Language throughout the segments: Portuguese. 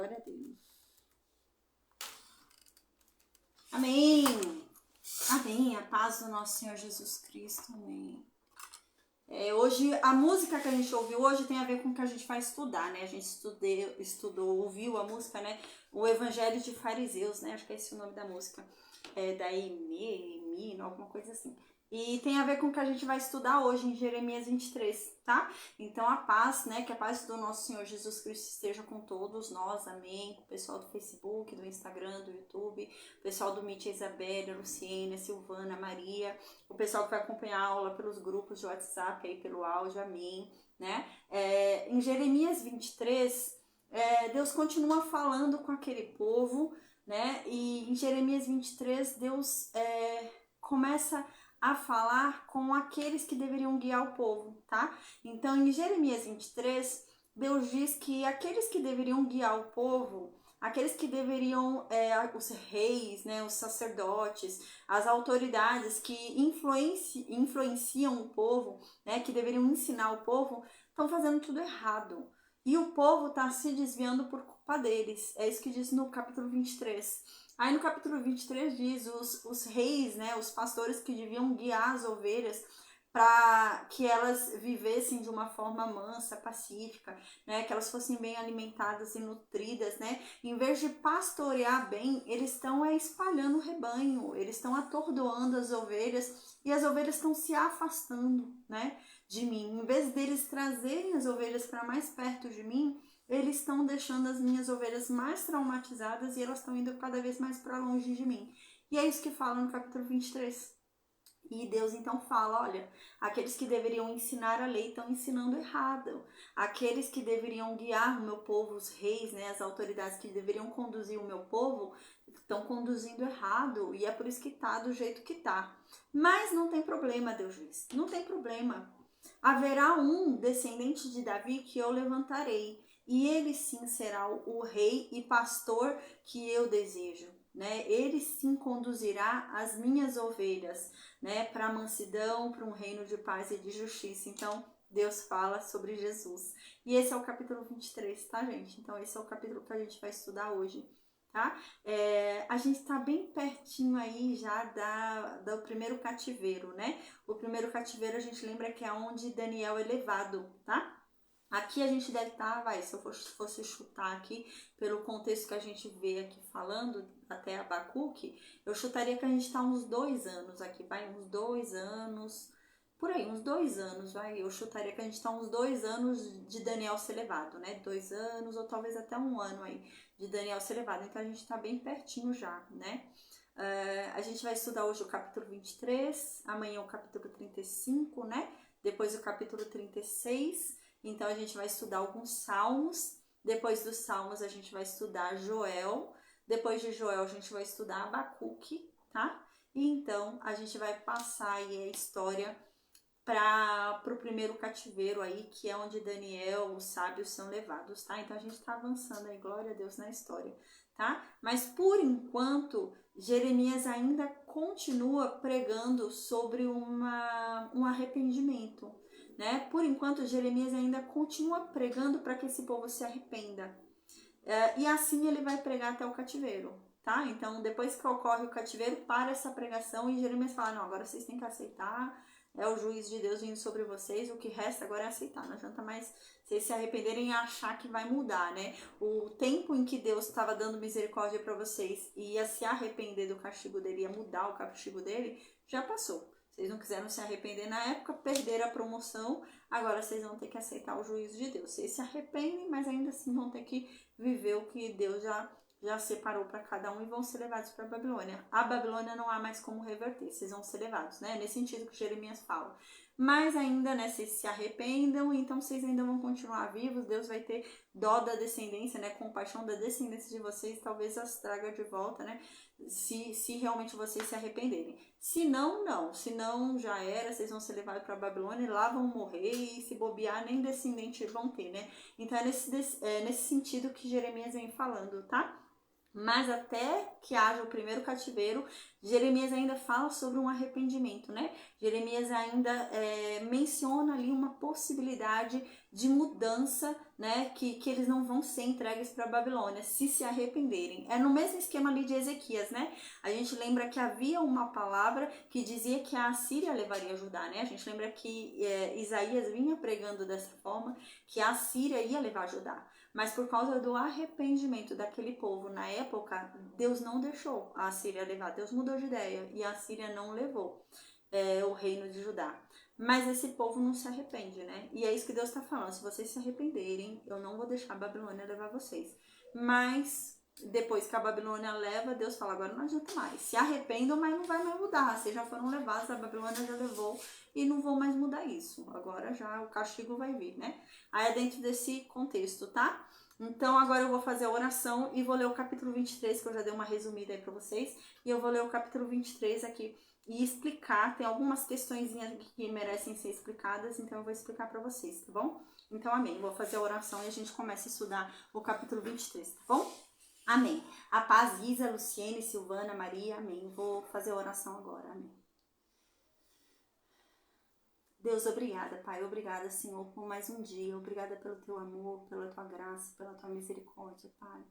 glória a Deus. Amém. Amém. A paz do nosso Senhor Jesus Cristo. Amém. Hoje, a música que a gente ouviu hoje tem a ver com o que a gente vai estudar, né? A gente ouviu a música, né? O Evangelho de Fariseus, né? Acho que é esse o nome da música. Da Emina, alguma coisa assim. E tem a ver com o que a gente vai estudar hoje em Jeremias 23, tá? Então a paz, né? Que a paz do nosso Senhor Jesus Cristo esteja com todos nós, amém. Com o pessoal do Facebook, do Instagram, do YouTube, o pessoal do Meet, a Isabelle, a Luciene, a Silvana, a Maria, o pessoal que vai acompanhar a aula pelos grupos de WhatsApp, aí pelo áudio, amém, né? Em Jeremias 23, Deus continua falando com aquele povo, né? E em Jeremias 23, Deus começa a falar com aqueles que deveriam guiar o povo, tá? Então, em Jeremias 23, Deus diz que aqueles que deveriam guiar o povo, aqueles que deveriam, os reis, né, os sacerdotes, as autoridades que influenciam o povo, né, que deveriam ensinar o povo, estão fazendo tudo errado. E o povo está se desviando por culpa deles. É isso que diz no capítulo 23. Aí no capítulo 23 diz os reis, né, os pastores que deviam guiar as ovelhas para que elas vivessem de uma forma mansa, pacífica, né, que elas fossem bem alimentadas e nutridas, né, em vez de pastorear bem, eles estão espalhando o rebanho, eles estão atordoando as ovelhas e as ovelhas estão se afastando, né, de mim. Em vez deles trazerem as ovelhas para mais perto de mim, eles estão deixando as minhas ovelhas mais traumatizadas e elas estão indo cada vez mais para longe de mim. E é isso que fala no capítulo 23. E Deus então fala, olha, aqueles que deveriam ensinar a lei estão ensinando errado. Aqueles que deveriam guiar o meu povo, os reis, né, as autoridades que deveriam conduzir o meu povo, estão conduzindo errado. E é por isso que tá do jeito que tá. Mas não tem problema, Deus diz, não tem problema. Haverá um descendente de Davi que eu levantarei. E ele sim será o rei e pastor que eu desejo, né? Ele sim conduzirá as minhas ovelhas, né? Para a mansidão, para um reino de paz e de justiça. Então, Deus fala sobre Jesus. E esse é o capítulo 23, tá, gente? Então, esse é o capítulo que a gente vai estudar hoje, tá? A gente tá bem pertinho aí já do primeiro cativeiro, né? O primeiro cativeiro a gente lembra que é onde Daniel é levado, tá? Aqui a gente deve estar, se eu fosse chutar aqui, pelo contexto que a gente vê aqui falando, até Abacuque, eu chutaria que a gente está uns 2 anos aqui, uns 2 anos, por aí, uns 2 anos, eu chutaria que a gente está uns 2 anos de Daniel ser levado, né, 2 anos ou talvez até 1 ano aí de Daniel ser levado, então a gente está bem pertinho já, né. A gente vai estudar hoje o capítulo 23, amanhã o capítulo 35, né, depois o capítulo 36, então a gente vai estudar alguns salmos, depois dos salmos a gente vai estudar Joel, depois de Joel a gente vai estudar Abacuque, tá? E então a gente vai passar aí a história para o primeiro cativeiro aí, que é onde Daniel, os sábios são levados, tá? Então a gente tá avançando aí, glória a Deus, na história, tá? Mas por enquanto, Jeremias ainda continua pregando sobre um arrependimento, né? Por enquanto, Jeremias ainda continua pregando para que esse povo se arrependa. E assim ele vai pregar até o cativeiro, tá? Então, depois que ocorre o cativeiro, para essa pregação e Jeremias fala, não, agora vocês têm que aceitar, é o juiz de Deus vindo sobre vocês, o que resta agora é aceitar, não adianta mais vocês se arrependerem e achar que vai mudar, né? O tempo em que Deus estava dando misericórdia para vocês e ia se arrepender do castigo dele, ia mudar o castigo dele, já passou. Vocês não quiseram se arrepender na época, perderam a promoção, agora vocês vão ter que aceitar o juízo de Deus. Vocês se arrependem, mas ainda assim vão ter que viver o que Deus já separou para cada um e vão ser levados para a Babilônia. A Babilônia não há mais como reverter, vocês vão ser levados, né? Nesse sentido que Jeremias fala. Mas ainda, né, vocês se arrependam, então vocês ainda vão continuar vivos, Deus vai ter dó da descendência, né, compaixão da descendência de vocês, talvez as traga de volta, né, se realmente vocês se arrependerem. Se não, não. Se não, já era, vocês vão ser levados para a Babilônia e lá vão morrer e se bobear, nem descendentes vão ter, né. Então é nesse sentido que Jeremias vem falando, tá? Mas até que haja o primeiro cativeiro, Jeremias ainda fala sobre um arrependimento, né? Jeremias ainda menciona ali uma possibilidade de mudança, né, que eles não vão ser entregues para a Babilônia, se arrependerem. É no mesmo esquema ali de Ezequias, né? A gente lembra que havia uma palavra que dizia que a Assíria levaria Judá, né? A gente lembra que Isaías vinha pregando dessa forma, que a Assíria ia levar Judá. Mas por causa do arrependimento daquele povo na época, Deus não deixou a Assíria levar. Deus mudou de ideia e a Assíria não levou o reino de Judá. Mas esse povo não se arrepende, né? E é isso que Deus está falando. Se vocês se arrependerem, eu não vou deixar a Babilônia levar vocês. Mas depois que a Babilônia leva, Deus fala, agora não adianta mais. Se arrependam, mas não vai mais mudar. Vocês já foram levados, a Babilônia já levou e não vou mais mudar isso. Agora já o castigo vai vir, né? Aí é dentro desse contexto, tá? Então agora eu vou fazer a oração e vou ler o capítulo 23, que eu já dei uma resumida aí pra vocês. E eu vou ler o capítulo 23 aqui e explicar. Tem algumas questõezinhas que merecem ser explicadas, então eu vou explicar pra vocês, tá bom? Então amém. Vou fazer a oração e a gente começa a estudar o capítulo 23, tá bom? Amém. A paz, Isa, Luciene, Silvana, Maria, amém. Vou fazer a oração agora, amém. Deus, obrigada, Pai. Obrigada, Senhor, por mais um dia. Obrigada pelo teu amor, pela tua graça, pela tua misericórdia, Pai.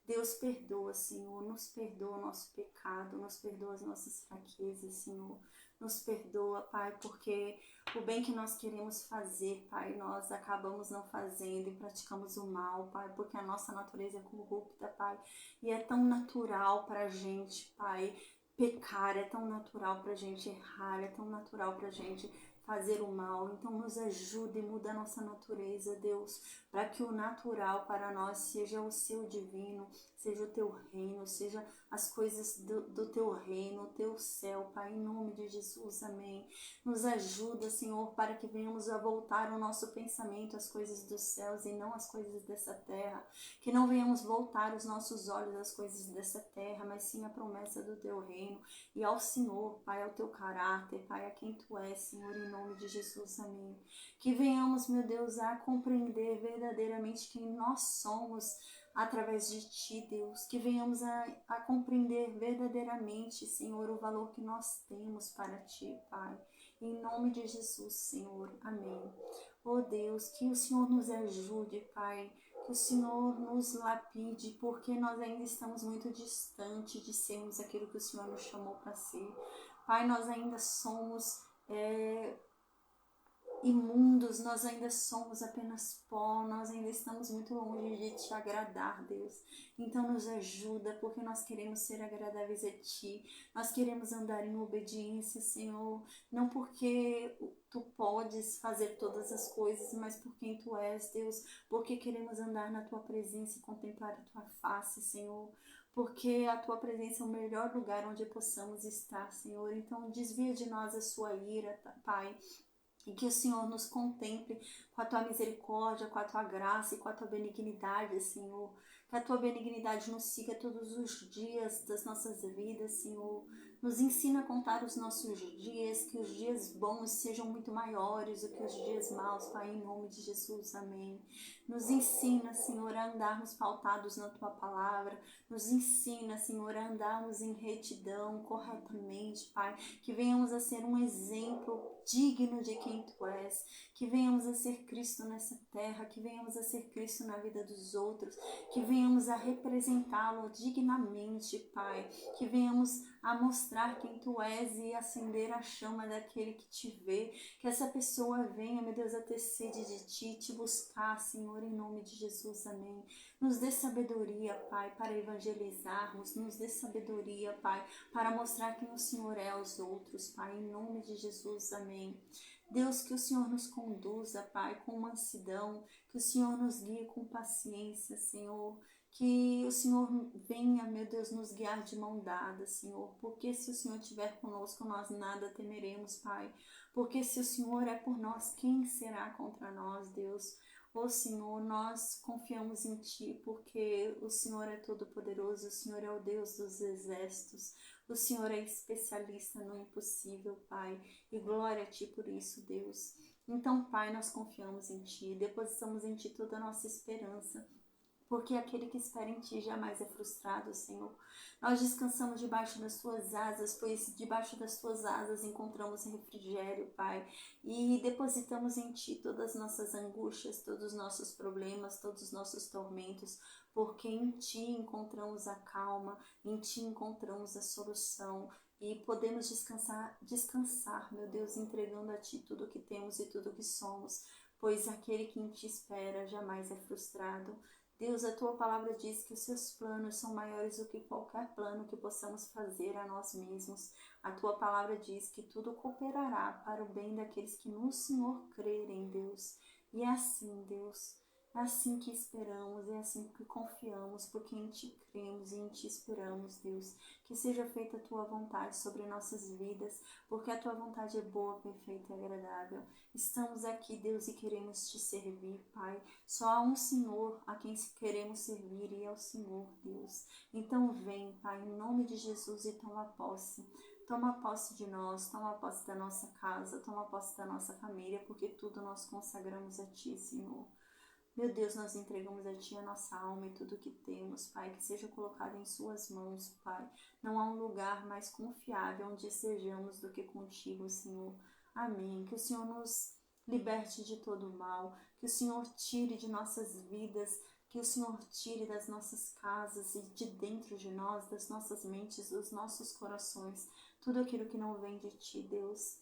Deus, perdoa, Senhor. Nos perdoa o nosso pecado, nos perdoa as nossas fraquezas, Senhor. Nos perdoa, Pai, porque o bem que nós queremos fazer, Pai, nós acabamos não fazendo e praticamos o mal, Pai, porque a nossa natureza é corrupta, Pai. E é tão natural pra gente, Pai, pecar, é tão natural pra gente errar, é tão natural pra gente fazer o mal. Então nos ajude e muda a nossa natureza, Deus, para que o natural para nós seja o seu divino, seja o teu reino, seja as coisas do teu reino, o teu céu, Pai, em nome de Jesus, amém. Nos ajuda, Senhor, para que venhamos a voltar o nosso pensamento às coisas dos céus e não às coisas dessa terra, que não venhamos voltar os nossos olhos às coisas dessa terra, mas sim à promessa do teu reino e ao Senhor, Pai, ao teu caráter, Pai, a quem tu és, Senhor, em nome de Jesus, amém. Que venhamos, meu Deus, a compreender verdadeiramente quem nós somos através de ti, Deus. Que venhamos a compreender verdadeiramente, Senhor, o valor que nós temos para ti, Pai. Em nome de Jesus, Senhor, amém. Oh Deus, que o Senhor nos ajude, Pai. Que o Senhor nos lapide, porque nós ainda estamos muito distantes de sermos aquilo que o Senhor nos chamou para ser. Pai, nós ainda somos imundos, nós ainda somos apenas pó, nós ainda estamos muito longe de te agradar, Deus. Então nos ajuda, porque nós queremos ser agradáveis a ti, nós queremos andar em obediência, Senhor, não porque tu podes fazer todas as coisas, mas por quem tu és, Deus, porque queremos andar na tua presença e contemplar a tua face, Senhor. Porque a tua presença é o melhor lugar onde possamos estar, Senhor. Então desvia de nós a sua ira, Pai. E que o Senhor nos contemple com a tua misericórdia, com a tua graça e com a tua benignidade, Senhor. Que a tua benignidade nos siga todos os dias das nossas vidas, Senhor. Nos ensina a contar os nossos dias, que os dias bons sejam muito maiores do que os dias maus, Pai, em nome de Jesus, amém. Nos ensina, Senhor, a andarmos pautados na tua palavra. Nos ensina, Senhor, a andarmos em retidão, corretamente, Pai. Que venhamos a ser um exemplo digno de quem tu és. Que venhamos a ser Cristo nessa terra. Que venhamos a ser Cristo na vida dos outros. Que venhamos a representá-lo dignamente, Pai. Que venhamos a mostrar quem tu és e acender a chama daquele que te vê. Que essa pessoa venha, meu Deus, a ter sede de ti, te buscar, Senhor, em nome de Jesus, amém. Nos dê sabedoria, Pai, para evangelizarmos. Nos dê sabedoria, Pai, para mostrar quem o Senhor é aos outros, Pai, em nome de Jesus, amém. Deus, que o Senhor nos conduza, Pai, com mansidão, que o Senhor nos guie com paciência, Senhor. Que o Senhor venha, meu Deus, nos guiar de mão dada, Senhor. Porque se o Senhor estiver conosco, nós nada temeremos, Pai. Porque se o Senhor é por nós, quem será contra nós, Deus? Ó Senhor, nós confiamos em Ti, porque o Senhor é todo-poderoso, o Senhor é o Deus dos exércitos, o Senhor é especialista no impossível, Pai, e glória a Ti por isso, Deus. Então, Pai, nós confiamos em Ti, depositamos em Ti toda a nossa esperança, porque aquele que espera em Ti jamais é frustrado, Senhor. Nós descansamos debaixo das Tuas asas, pois debaixo das Tuas asas encontramos refrigério, Pai, e depositamos em Ti todas as nossas angústias, todos os nossos problemas, todos os nossos tormentos, porque em Ti encontramos a calma, em Ti encontramos a solução, e podemos descansar, meu Deus, entregando a Ti tudo o que temos e tudo o que somos, pois aquele que em Ti espera jamais é frustrado. Deus, a Tua palavra diz que os Seus planos são maiores do que qualquer plano que possamos fazer a nós mesmos. A Tua palavra diz que tudo cooperará para o bem daqueles que no Senhor crerem, Deus. E é assim, Deus, é assim que esperamos, é assim que confiamos, porque em Ti cremos e em Ti esperamos, Deus. Que seja feita a Tua vontade sobre nossas vidas, porque a Tua vontade é boa, perfeita e agradável. Estamos aqui, Deus, e queremos Te servir, Pai. Só há um Senhor a quem queremos servir e é o Senhor, Deus. Então vem, Pai, em nome de Jesus e toma posse. Toma posse de nós, toma posse da nossa casa, toma posse da nossa família, porque tudo nós consagramos a Ti, Senhor. Meu Deus, nós entregamos a Ti a nossa alma e tudo que temos, Pai, que seja colocado em Suas mãos, Pai. Não há um lugar mais confiável onde sejamos do que contigo, Senhor. Amém. Que o Senhor nos liberte de todo o mal, que o Senhor tire de nossas vidas, que o Senhor tire das nossas casas e de dentro de nós, das nossas mentes, dos nossos corações, tudo aquilo que não vem de Ti, Deus.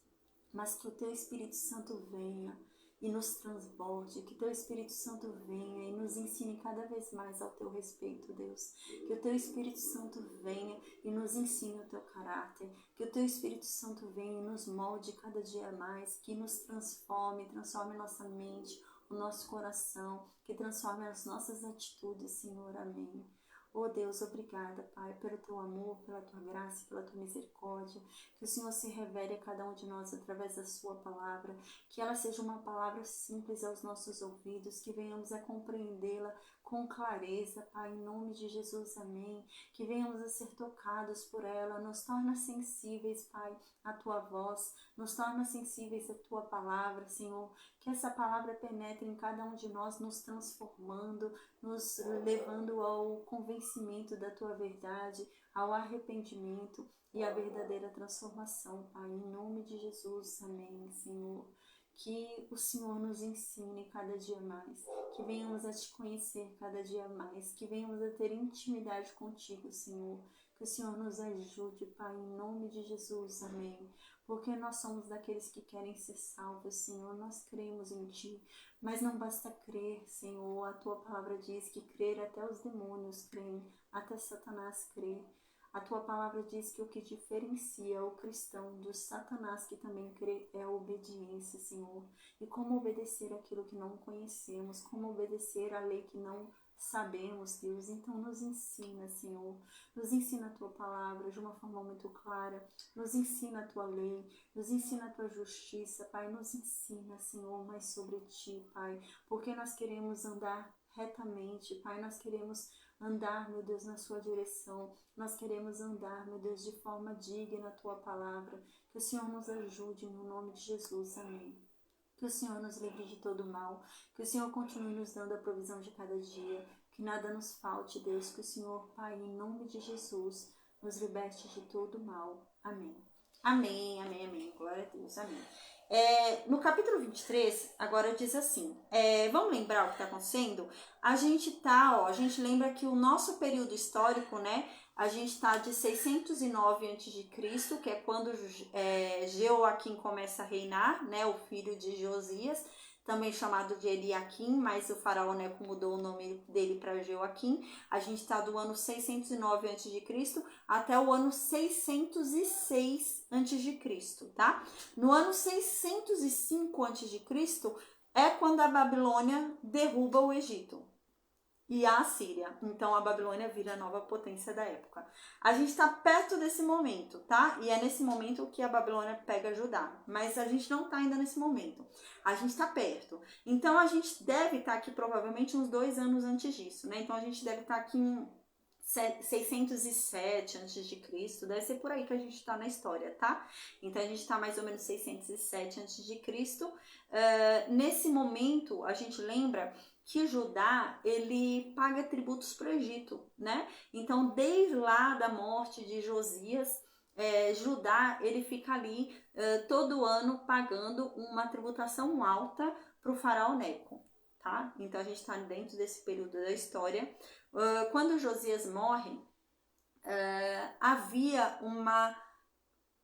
Mas que o Teu Espírito Santo venha e nos transborde, que Teu Espírito Santo venha e nos ensine cada vez mais ao Teu respeito, Deus. Que o Teu Espírito Santo venha e nos ensine o Teu caráter, que o Teu Espírito Santo venha e nos molde cada dia mais, que nos transforme nossa mente, o nosso coração, que transforme as nossas atitudes, Senhor. Amém. Oh Deus, obrigada, Pai, pelo Teu amor, pela Tua graça, pela Tua misericórdia. Que o Senhor se revele a cada um de nós através da Sua palavra. Que ela seja uma palavra simples aos nossos ouvidos, que venhamos a compreendê-la com clareza, Pai, em nome de Jesus, amém. Que venhamos a ser tocados por ela, nos torna sensíveis, Pai, à Tua voz, nos torna sensíveis à Tua palavra, Senhor. Que essa palavra penetre em cada um de nós, nos transformando, nos levando ao convencimento da Tua verdade, ao arrependimento e à verdadeira transformação, Pai, em nome de Jesus, amém, Senhor. Que o Senhor nos ensine cada dia mais, que venhamos a Te conhecer cada dia mais, que venhamos a ter intimidade contigo, Senhor. Que o Senhor nos ajude, Pai, em nome de Jesus, amém. Porque nós somos daqueles que querem ser salvos, Senhor, nós cremos em Ti, mas não basta crer, Senhor, a Tua palavra diz que crer até os demônios creem, até Satanás crê. A Tua palavra diz que o que diferencia o cristão do Satanás que também crê é a obediência, Senhor. E como obedecer aquilo que não conhecemos, como obedecer a lei que não sabemos, Deus. Então nos ensina, Senhor, nos ensina a Tua palavra de uma forma muito clara, nos ensina a Tua lei, nos ensina a Tua justiça, Pai, nos ensina, Senhor, mais sobre Ti, Pai, porque nós queremos andar retamente, Pai, nós queremos andar, meu Deus, na Sua direção, nós queremos andar, meu Deus, de forma digna a Tua palavra, que o Senhor nos ajude no nome de Jesus, amém. Que o Senhor nos livre de todo mal, que o Senhor continue nos dando a provisão de cada dia, que nada nos falte, Deus, que o Senhor, Pai, em nome de Jesus, nos liberte de todo mal. Amém. Amém, amém, amém. Glória a Deus, amém. No capítulo 23, agora diz assim, vamos lembrar o que está acontecendo? A gente lembra que o nosso período histórico, né, a gente está de 609 a.C., que é quando Jeoaquim começa a reinar, né, o filho de Josias, também chamado de Eliaquim, mas o faraó Neco mudou o nome dele para Jeoaquim. A gente está do ano 609 a.C. até o ano 606 a.C., tá? No ano 605 a.C. é quando a Babilônia derruba o Egito e a Assíria. Então a Babilônia vira a nova potência da época. A gente está perto desse momento, tá? E é nesse momento que a Babilônia pega Judá. Mas a gente não está ainda nesse momento. A gente está perto. Então a gente deve estar aqui provavelmente uns 2 anos antes disso, né? Então a gente deve estar aqui em 607 a.C., deve ser por aí que a gente está na história, tá? Então a gente está mais ou menos 607 a.C. Nesse momento, a gente lembra que Judá, ele paga tributos para o Egito, né? Então, desde lá da morte de Josias, Judá, ele fica ali todo ano pagando uma tributação alta para o faraó Neco, tá? Então, a gente está dentro desse período da história. Quando Josias morre, havia uma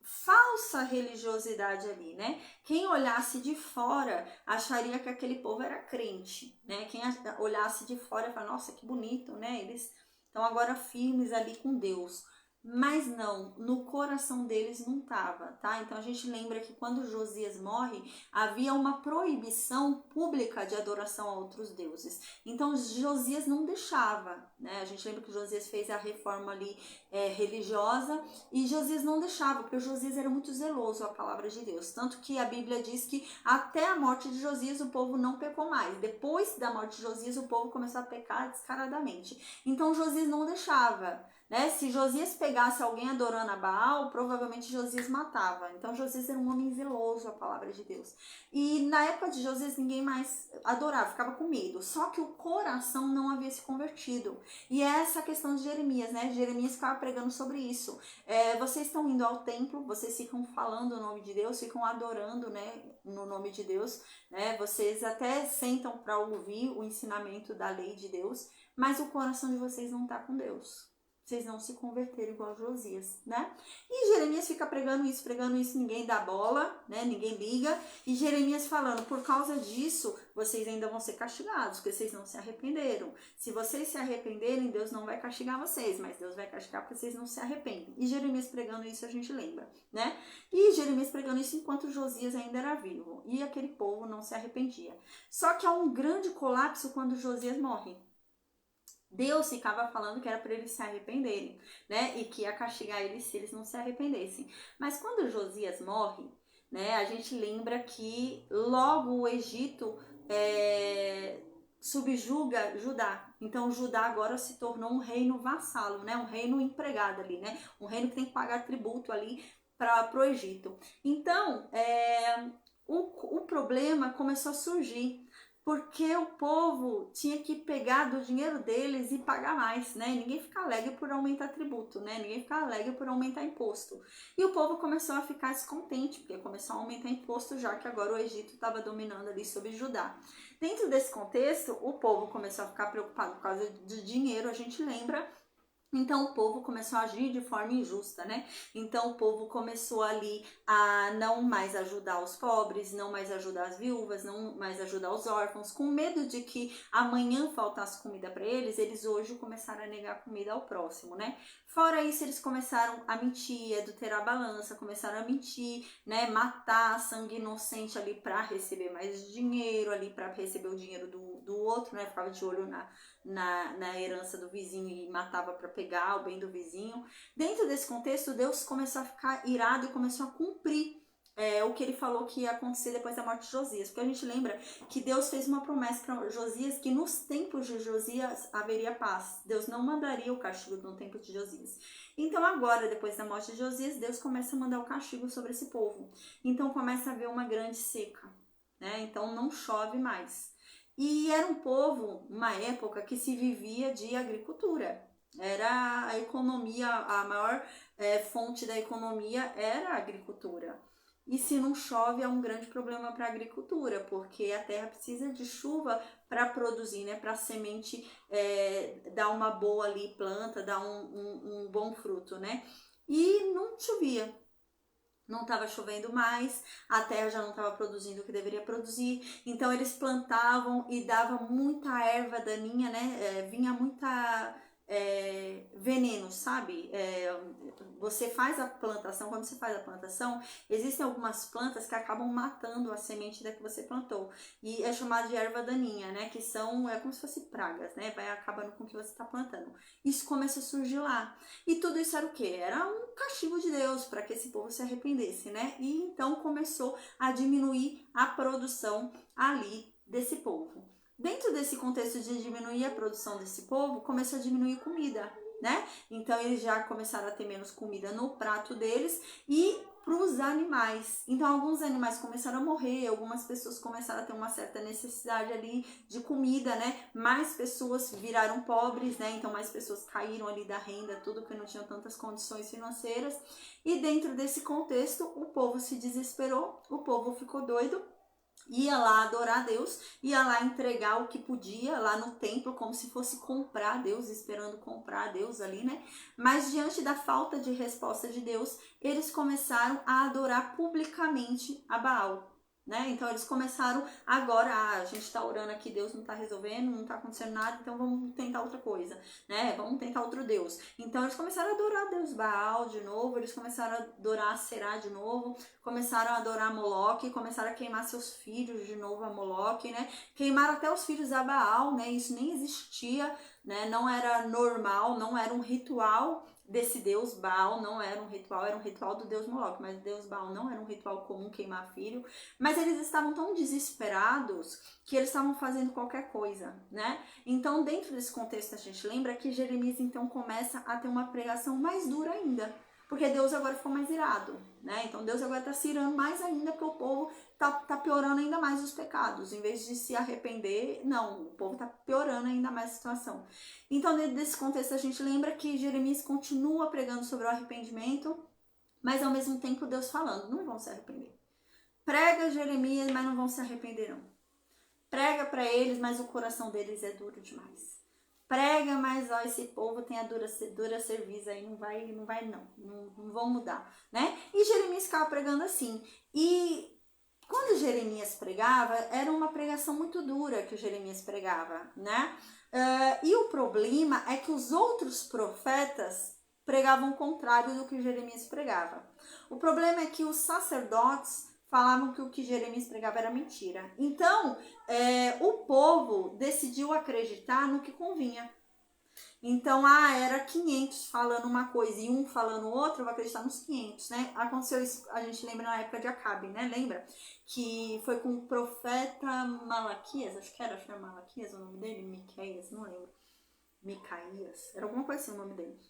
falsa religiosidade ali, né? Quem olhasse de fora acharia que aquele povo era crente, né? Quem olhasse de fora fala, nossa, que bonito, né? Eles estão agora firmes ali com Deus. Mas não, no coração deles não estava, tá? Então a gente lembra que quando Josias morre, havia uma proibição pública de adoração a outros deuses. Então Josias não deixava, né? A gente lembra que Josias fez a reforma ali religiosa e Josias não deixava, porque Josias era muito zeloso à palavra de Deus. Tanto que a Bíblia diz que até a morte de Josias o povo não pecou mais. Depois da morte de Josias o povo começou a pecar descaradamente. Então Josias não deixava. Né? Se Josias pegasse alguém adorando a Baal, provavelmente Josias matava. Então Josias era um homem zeloso à palavra de Deus. E na época de Josias ninguém mais adorava, ficava com medo. Só que o coração não havia se convertido. E é essa a questão de Jeremias, né? Jeremias ficava pregando sobre isso. Vocês estão indo ao templo, vocês ficam falando o nome de Deus, ficam adorando, né, no nome de Deus, né? Vocês até sentam para ouvir o ensinamento da lei de Deus, mas o coração de vocês não está com Deus. Vocês não se converteram igual a Josias, né? E Jeremias fica pregando isso, ninguém dá bola, né? Ninguém liga. E Jeremias falando, por causa disso, vocês ainda vão ser castigados, porque vocês não se arrependeram. Se vocês se arrependerem, Deus não vai castigar vocês, mas Deus vai castigar porque vocês não se arrependem. E Jeremias pregando isso, a gente lembra, né? E Jeremias pregando isso enquanto Josias ainda era vivo. E aquele povo não se arrependia. Só que há um grande colapso quando Josias morre. Deus ficava falando que era para eles se arrependerem, né? E que ia castigar eles se eles não se arrependessem. Mas quando Josias morre, né? A gente lembra que logo o Egito subjuga Judá. Então Judá agora se tornou um reino vassalo, né? Um reino empregado ali, né? Um reino que tem que pagar tributo ali para o Egito. Então o problema começou a surgir. Porque o povo tinha que pegar do dinheiro deles e pagar mais, né? Ninguém fica alegre por aumentar tributo, né? Ninguém fica alegre por aumentar imposto. E o povo começou a ficar descontente, porque começou a aumentar imposto, já que agora o Egito estava dominando ali sobre Judá. Dentro desse contexto, o povo começou a ficar preocupado por causa do dinheiro, a gente lembra. Então o povo começou a agir de forma injusta, né? Então o povo começou ali a não mais ajudar os pobres, não mais ajudar as viúvas, não mais ajudar os órfãos, com medo de que amanhã faltasse comida para eles hoje começaram a negar comida ao próximo, né? Fora isso, eles começaram a mentir, adulterar a balança, começaram a mentir, né? Matar sangue inocente ali para receber mais dinheiro, ali para receber o dinheiro do outro, né? Ficava de olho na herança do vizinho e matava para pegar o bem do vizinho. Dentro desse contexto, Deus começou a ficar irado e começou a cumprir o que ele falou que ia acontecer depois da morte de Josias. Porque a gente lembra que Deus fez uma promessa para Josias que nos tempos de Josias haveria paz. Deus não mandaria o castigo no tempo de Josias. Então agora, depois da morte de Josias, Deus começa a mandar o castigo sobre esse povo. Então começa a haver uma grande seca, né? Então não chove mais. E era um povo, uma época que se vivia de agricultura. Era a economia, a maior fonte da economia era a agricultura. E se não chove é um grande problema para a agricultura, porque a terra precisa de chuva para produzir, né? Para a semente dar uma boa ali planta, dar um bom fruto, né? E não chovia. Não estava chovendo mais, a terra já não estava produzindo o que deveria produzir, então eles plantavam e dava muita erva daninha, né? Vinha muita veneno, sabe? Você faz a plantação, quando você faz a plantação, existem algumas plantas que acabam matando a semente da que você plantou, e é chamado de erva daninha, né? Que são, como se fossem pragas, né? Vai acabando com o que você está plantando. Isso começa a surgir lá. E tudo isso era o quê? Era um castigo de Deus para que esse povo se arrependesse, né? E então começou a diminuir a produção ali desse povo. Dentro desse contexto de diminuir a produção desse povo, começou a diminuir comida, né? Então eles já começaram a ter menos comida no prato deles e para os animais. Então alguns animais começaram a morrer, algumas pessoas começaram a ter uma certa necessidade ali de comida, né? Mais pessoas viraram pobres, né? Então mais pessoas caíram ali da renda, tudo que não tinham tantas condições financeiras. E dentro desse contexto, o povo se desesperou, o povo ficou doido. Ia lá adorar a Deus, ia lá entregar o que podia lá no templo, como se fosse comprar a Deus, esperando comprar a Deus ali, né? Mas diante da falta de resposta de Deus, eles começaram a adorar publicamente a Baal. Né? Então eles começaram agora, a gente está orando aqui, Deus não está resolvendo, não está acontecendo nada, então vamos tentar outra coisa, né? Vamos tentar outro Deus. Então eles começaram a adorar Deus Baal de novo, eles começaram a adorar Será de novo, começaram a adorar Moloque, começaram a queimar seus filhos de novo a Moloque, né? Queimaram até os filhos a Baal, né? Isso nem existia, né? Não era normal, não era um ritual desse deus Baal, não era um ritual do deus Moloque, mas o deus Baal não era um ritual comum queimar filho, mas eles estavam tão desesperados que eles estavam fazendo qualquer coisa, né? Então, dentro desse contexto, a gente lembra que Jeremias então começa a ter uma pregação mais dura ainda, porque Deus agora ficou mais irado, né? Então Deus agora está se irando mais ainda, porque o povo tá piorando ainda mais os pecados. Em vez de se arrepender, não, o povo tá piorando ainda mais a situação. Então, dentro desse contexto, a gente lembra que Jeremias continua pregando sobre o arrependimento, mas ao mesmo tempo Deus falando, não vão se arrepender. Prega Jeremias, mas não vão se arrepender não. Prega para eles, mas o coração deles é duro demais. Prega, mas ó, esse povo tem a dura cerviz aí, não vão mudar, né? E Jeremias ficava pregando assim. E quando Jeremias pregava, era uma pregação muito dura que o Jeremias pregava, né? E o problema é que os outros profetas pregavam o contrário do que Jeremias pregava. O problema é que os sacerdotes falavam que o que Jeremias pregava era mentira. Então, o povo decidiu acreditar no que convinha. Então, era 500 falando uma coisa e um falando outra, eu vou acreditar nos 500, né? Aconteceu isso, a gente lembra na época de Acabe, né? Lembra? Que foi com o profeta Malaquias, acho que era Malaquias o nome dele, Miqueias, não lembro. Micaías, era alguma coisa assim o nome dele.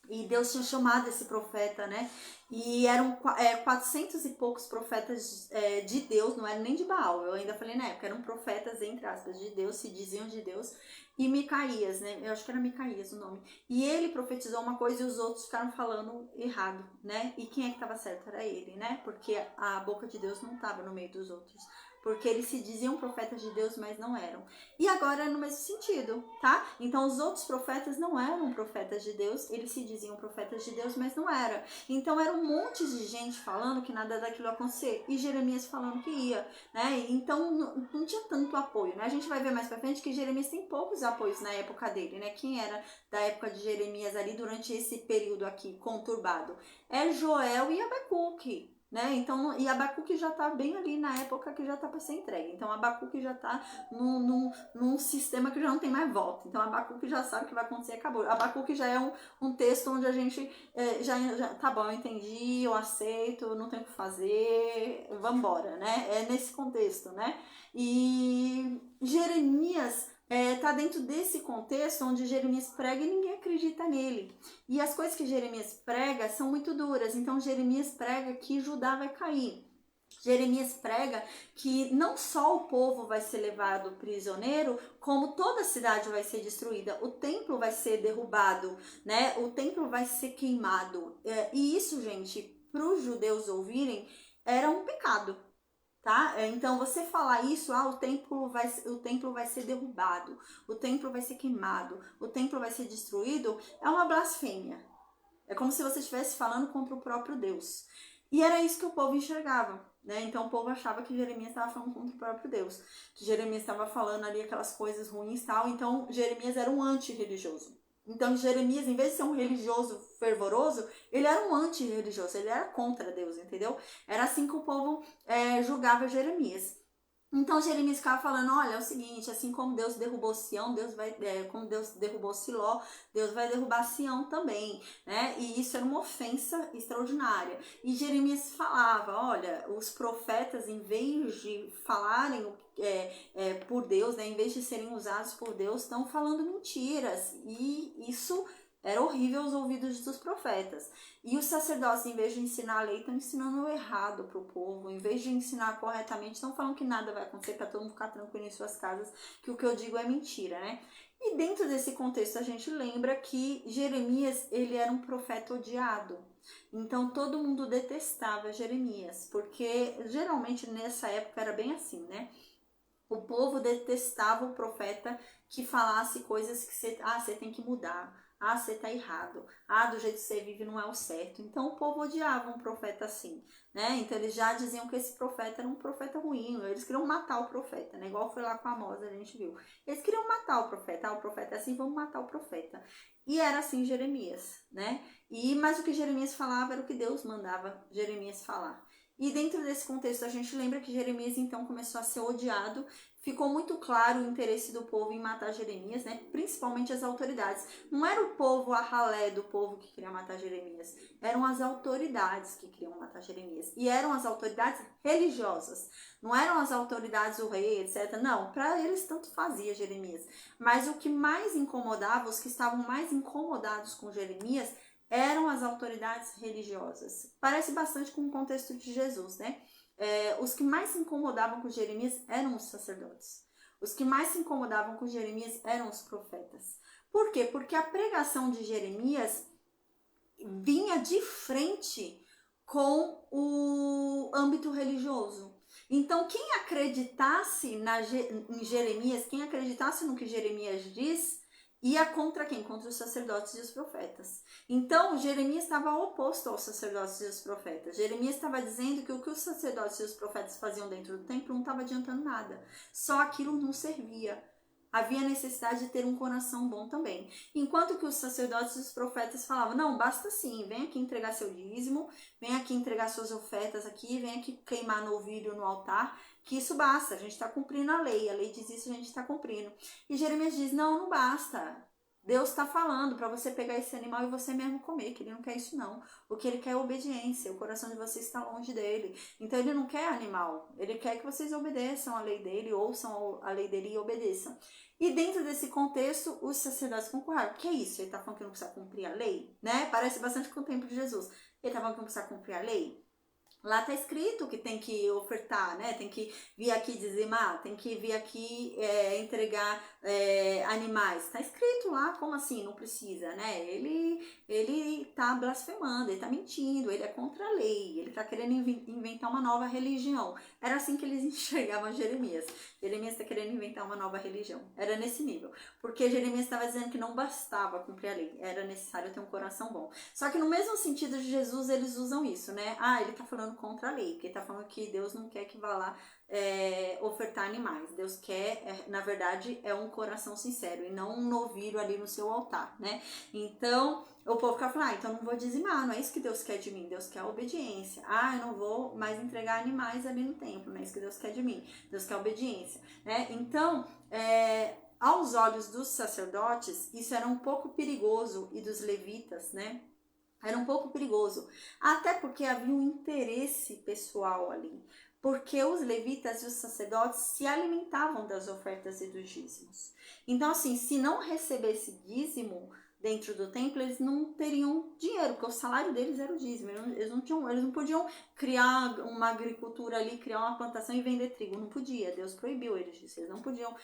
E Deus tinha chamado esse profeta, né? E eram 400 e poucos profetas de Deus, não era nem de Baal, eu ainda falei na época, eram profetas, entre aspas, de Deus, se diziam de Deus. E Micaías, né? Eu acho que era Micaías o nome. E ele profetizou uma coisa e os outros ficaram falando errado, né? E quem é que estava certo? Era ele, né? Porque a boca de Deus não estava no meio dos outros. Porque eles se diziam profetas de Deus, mas não eram. E agora é no mesmo sentido, tá? Então os outros profetas não eram profetas de Deus, eles se diziam profetas de Deus, mas não eram. Então era um monte de gente falando que nada daquilo ia acontecer e Jeremias falando que ia, né? Então não tinha tanto apoio, né? A gente vai ver mais pra frente que Jeremias tem poucos apoios na época dele, né? Quem era da época de Jeremias ali durante esse período aqui conturbado? É Joel e Abacuque. Né? Então, e Abacuque já está bem ali na época que já está para ser entregue. Então, Abacuque já está num sistema que já não tem mais volta. Então, Abacuque já sabe o que vai acontecer e acabou. Abacuque já é um texto onde a gente já tá bom, eu entendi, eu aceito, não tenho o que fazer, vamos embora, né? É nesse contexto, né? E Jeremias tá dentro desse contexto onde Jeremias prega e ninguém acredita nele. E as coisas que Jeremias prega são muito duras. Então Jeremias prega que Judá vai cair. Jeremias prega que não só o povo vai ser levado prisioneiro, como toda a cidade vai ser destruída. O templo vai ser derrubado, né? O templo vai ser queimado. E isso, gente, para os judeus ouvirem, era um pecado. Tá? Então você falar isso, o templo vai ser derrubado, o templo vai ser queimado, o templo vai ser destruído, é uma blasfêmia. É como se você estivesse falando contra o próprio Deus. E era isso que o povo enxergava, né? Então o povo achava que Jeremias estava falando contra o próprio Deus, que Jeremias estava falando ali aquelas coisas ruins e tal. Então Jeremias era um antirreligioso. Então Jeremias, em vez de ser um religioso fervoroso, ele era um antirreligioso, ele era contra Deus, entendeu? Era assim que o povo julgava Jeremias. Então Jeremias ficava falando, olha, é o seguinte, assim como Deus derrubou Sião, como Deus derrubou Siló, Deus vai derrubar Sião também, né? E isso era uma ofensa extraordinária. E Jeremias falava, olha, os profetas, em vez de falarem por Deus, né, em vez de serem usados por Deus, estão falando mentiras. E isso Era horrível os ouvidos dos profetas. E os sacerdotes, em vez de ensinar a lei, estão ensinando o errado para o povo. Em vez de ensinar corretamente, estão falando que nada vai acontecer, para todo mundo ficar tranquilo em suas casas, que o que eu digo é mentira, né? E dentro desse contexto, a gente lembra que Jeremias, ele era um profeta odiado. Então, todo mundo detestava Jeremias, porque geralmente nessa época era bem assim, né? O povo detestava o profeta que falasse coisas que você tem que mudar. Você tá errado. Do jeito que você vive não é o certo. Então o povo odiava um profeta assim, né? Então eles já diziam que esse profeta era um profeta ruim. Eles queriam matar o profeta, né? Igual foi lá com Amós, a gente viu. Eles queriam matar o profeta. O profeta é assim, vamos matar o profeta. E era assim Jeremias, né? Mas o que Jeremias falava era o que Deus mandava Jeremias falar. E dentro desse contexto a gente lembra que Jeremias então começou a ser odiado. Ficou muito claro o interesse do povo em matar Jeremias, né? Principalmente as autoridades. Não era o povo, a ralé do povo que queria matar Jeremias. Eram as autoridades que queriam matar Jeremias. E eram as autoridades religiosas. Não eram as autoridades, o rei, etc. Não, para eles tanto fazia Jeremias. Mas o que mais incomodava, os que estavam mais incomodados com Jeremias, eram as autoridades religiosas. Parece bastante com o contexto de Jesus, né? Os que mais se incomodavam com Jeremias eram os sacerdotes. Os que mais se incomodavam com Jeremias eram os profetas. Por quê? Porque a pregação de Jeremias vinha de frente com o âmbito religioso. Então, quem acreditasse em Jeremias, quem acreditasse no que Jeremias diz, ia contra quem? Contra os sacerdotes e os profetas. Então, Jeremias estava oposto aos sacerdotes e aos profetas. Jeremias estava dizendo que o que os sacerdotes e os profetas faziam dentro do templo não estava adiantando nada. Só aquilo não servia. Havia necessidade de ter um coração bom também. Enquanto que os sacerdotes e os profetas falavam, não, basta sim, vem aqui entregar seu dízimo, vem aqui entregar suas ofertas aqui, vem aqui queimar novilho no altar, que isso basta, a gente está cumprindo a lei diz isso, a gente está cumprindo. E Jeremias diz, não basta. Deus está falando para você pegar esse animal e você mesmo comer, que ele não quer isso não. O que ele quer é obediência, o coração de vocês está longe dele. Então ele não quer animal, ele quer que vocês obedeçam a lei dele, ouçam a lei dele e obedeçam. E dentro desse contexto, os sacerdotes concordaram. Que é isso? Ele está falando que não precisa cumprir a lei? Né? Parece bastante com o tempo de Jesus. Ele está falando que não precisa cumprir a lei? Lá está escrito que tem que ofertar, né? Tem que vir aqui dizimar, tem que vir aqui entregar animais. Está escrito lá, como assim? Não precisa, né? Ele tá blasfemando, ele tá mentindo, ele é contra a lei, ele tá querendo inventar uma nova religião. Era assim que eles enxergavam Jeremias. Jeremias está querendo inventar uma nova religião. Era nesse nível. Porque Jeremias estava dizendo que não bastava cumprir a lei, era necessário ter um coração bom. Só que no mesmo sentido de Jesus, eles usam isso, né? Ele tá falando contra a lei, porque tá falando que Deus não quer que vá lá ofertar animais. Deus quer, na verdade, é um coração sincero e não um novilho ali no seu altar, né? Então, o povo fica falando, então não vou dizimar, não é isso que Deus quer de mim, Deus quer obediência. Eu não vou mais entregar animais ali no templo, não é isso que Deus quer de mim, Deus quer obediência, né? Então, aos olhos dos sacerdotes, isso era um pouco perigoso, e dos levitas, né? Era um pouco perigoso, até porque havia um interesse pessoal ali, porque os levitas e os sacerdotes se alimentavam das ofertas e dos dízimos. Então, assim, se não recebesse dízimo dentro do templo, eles não teriam dinheiro, porque o salário deles era o dízimo. Eles não podiam criar uma agricultura ali, criar uma plantação e vender trigo. Não podia, Deus proibiu eles disso. Eles não podiam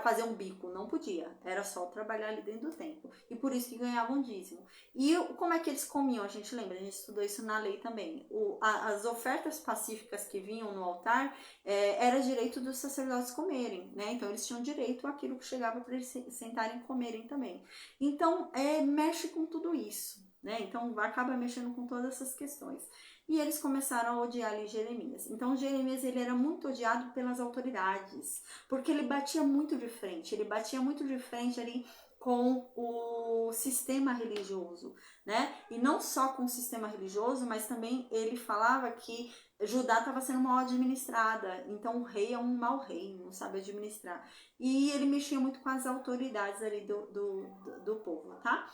fazer um bico, não podia. Era só trabalhar ali dentro do templo. E por isso que ganhavam dízimo. E como é que eles comiam? A gente lembra, a gente estudou isso na lei também. As ofertas pacíficas que vinham no altar era direito dos sacerdotes comerem, né? Então eles tinham direito àquilo que chegava para eles sentarem e comerem também. Então mexe com tudo isso, né? Então acaba mexendo com todas essas questões. E eles começaram a odiar ali Jeremias. Então Jeremias ele era muito odiado pelas autoridades, porque ele batia muito de frente. Ele batia muito de frente ali com o sistema religioso, né? E não só com o sistema religioso, mas também ele falava que Judá estava sendo mal administrada, então o rei é um mau rei, não sabe administrar. E ele mexia muito com as autoridades ali do povo, tá?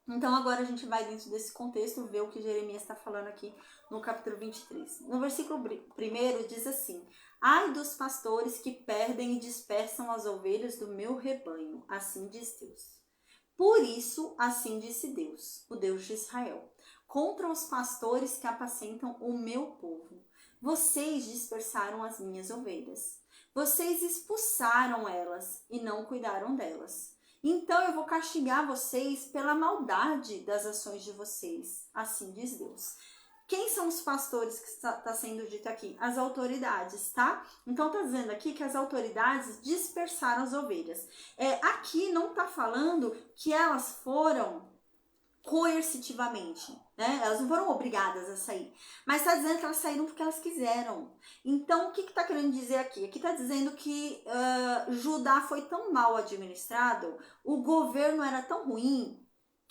Então agora a gente vai dentro desse contexto ver o que Jeremias está falando aqui no capítulo 23. No versículo 1 diz assim: ai dos pastores que perdem e dispersam as ovelhas do meu rebanho, assim diz Deus. Por isso, assim disse Deus, o Deus de Israel, contra os pastores que apacentam o meu povo. Vocês dispersaram as minhas ovelhas. Vocês expulsaram elas e não cuidaram delas. Então eu vou castigar vocês pela maldade das ações de vocês. Assim diz Deus. Quem são os pastores que está sendo dito aqui? As autoridades, tá? Então está dizendo aqui que as autoridades dispersaram as ovelhas. Aqui não está falando que elas foram coercitivamente, né? Elas não foram obrigadas a sair, mas está dizendo que elas saíram porque elas quiseram. Então, o que está querendo dizer aqui? Aqui está dizendo que Judá foi tão mal administrado, o governo era tão ruim,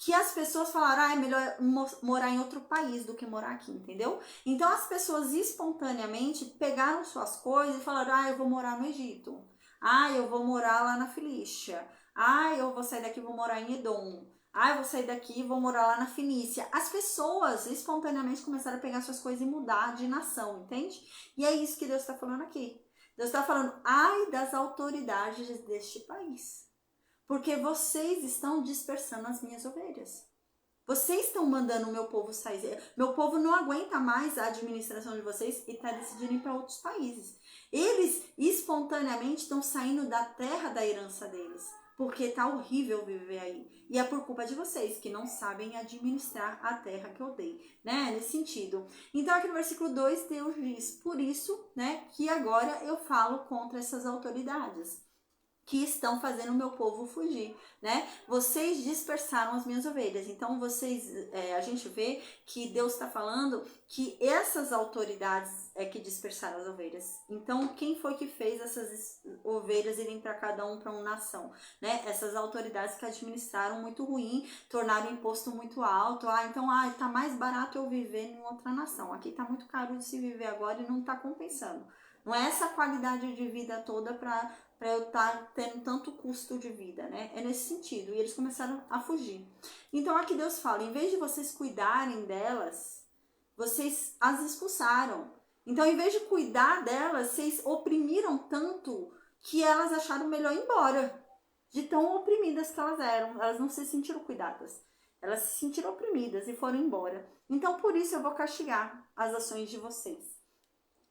que as pessoas falaram, é melhor morar em outro país do que morar aqui, entendeu? Então, as pessoas espontaneamente pegaram suas coisas e falaram, eu vou morar no Egito. Eu vou morar lá na Filístia. Eu vou sair daqui e vou morar em Edom. Eu vou sair daqui e vou morar lá na Fenícia. As pessoas espontaneamente começaram a pegar suas coisas e mudar de nação, entende? E é isso que Deus está falando aqui. Deus está falando, ai das autoridades deste país. Porque vocês estão dispersando as minhas ovelhas. Vocês estão mandando o meu povo sair. Meu povo não aguenta mais a administração de vocês e está decidindo ir para outros países. Eles espontaneamente estão saindo da terra da herança deles. Porque está horrível viver aí. E é por culpa de vocês, que não sabem administrar a terra que eu dei, né? Nesse sentido. Então, aqui no versículo 2, Deus diz, por isso, né, que agora eu falo contra essas autoridades que estão fazendo o meu povo fugir, né? Vocês dispersaram as minhas ovelhas. Então, a gente vê que Deus está falando que essas autoridades é que dispersaram as ovelhas. Então, quem foi que fez essas ovelhas irem para cada um para uma nação, né? Essas autoridades que administraram muito ruim, tornaram o imposto muito alto. Então, tá mais barato eu viver em outra nação. Aqui tá muito caro de se viver agora e não tá compensando. Não é essa qualidade de vida toda para eu estar tendo tanto custo de vida, né? É nesse sentido. E eles começaram a fugir. Então aqui Deus fala, em vez de vocês cuidarem delas, vocês as expulsaram. Então, em vez de cuidar delas, vocês oprimiram tanto que elas acharam melhor ir embora. De tão oprimidas que elas eram. Elas não se sentiram cuidadas. Elas se sentiram oprimidas e foram embora. Então, por isso eu vou castigar as ações de vocês.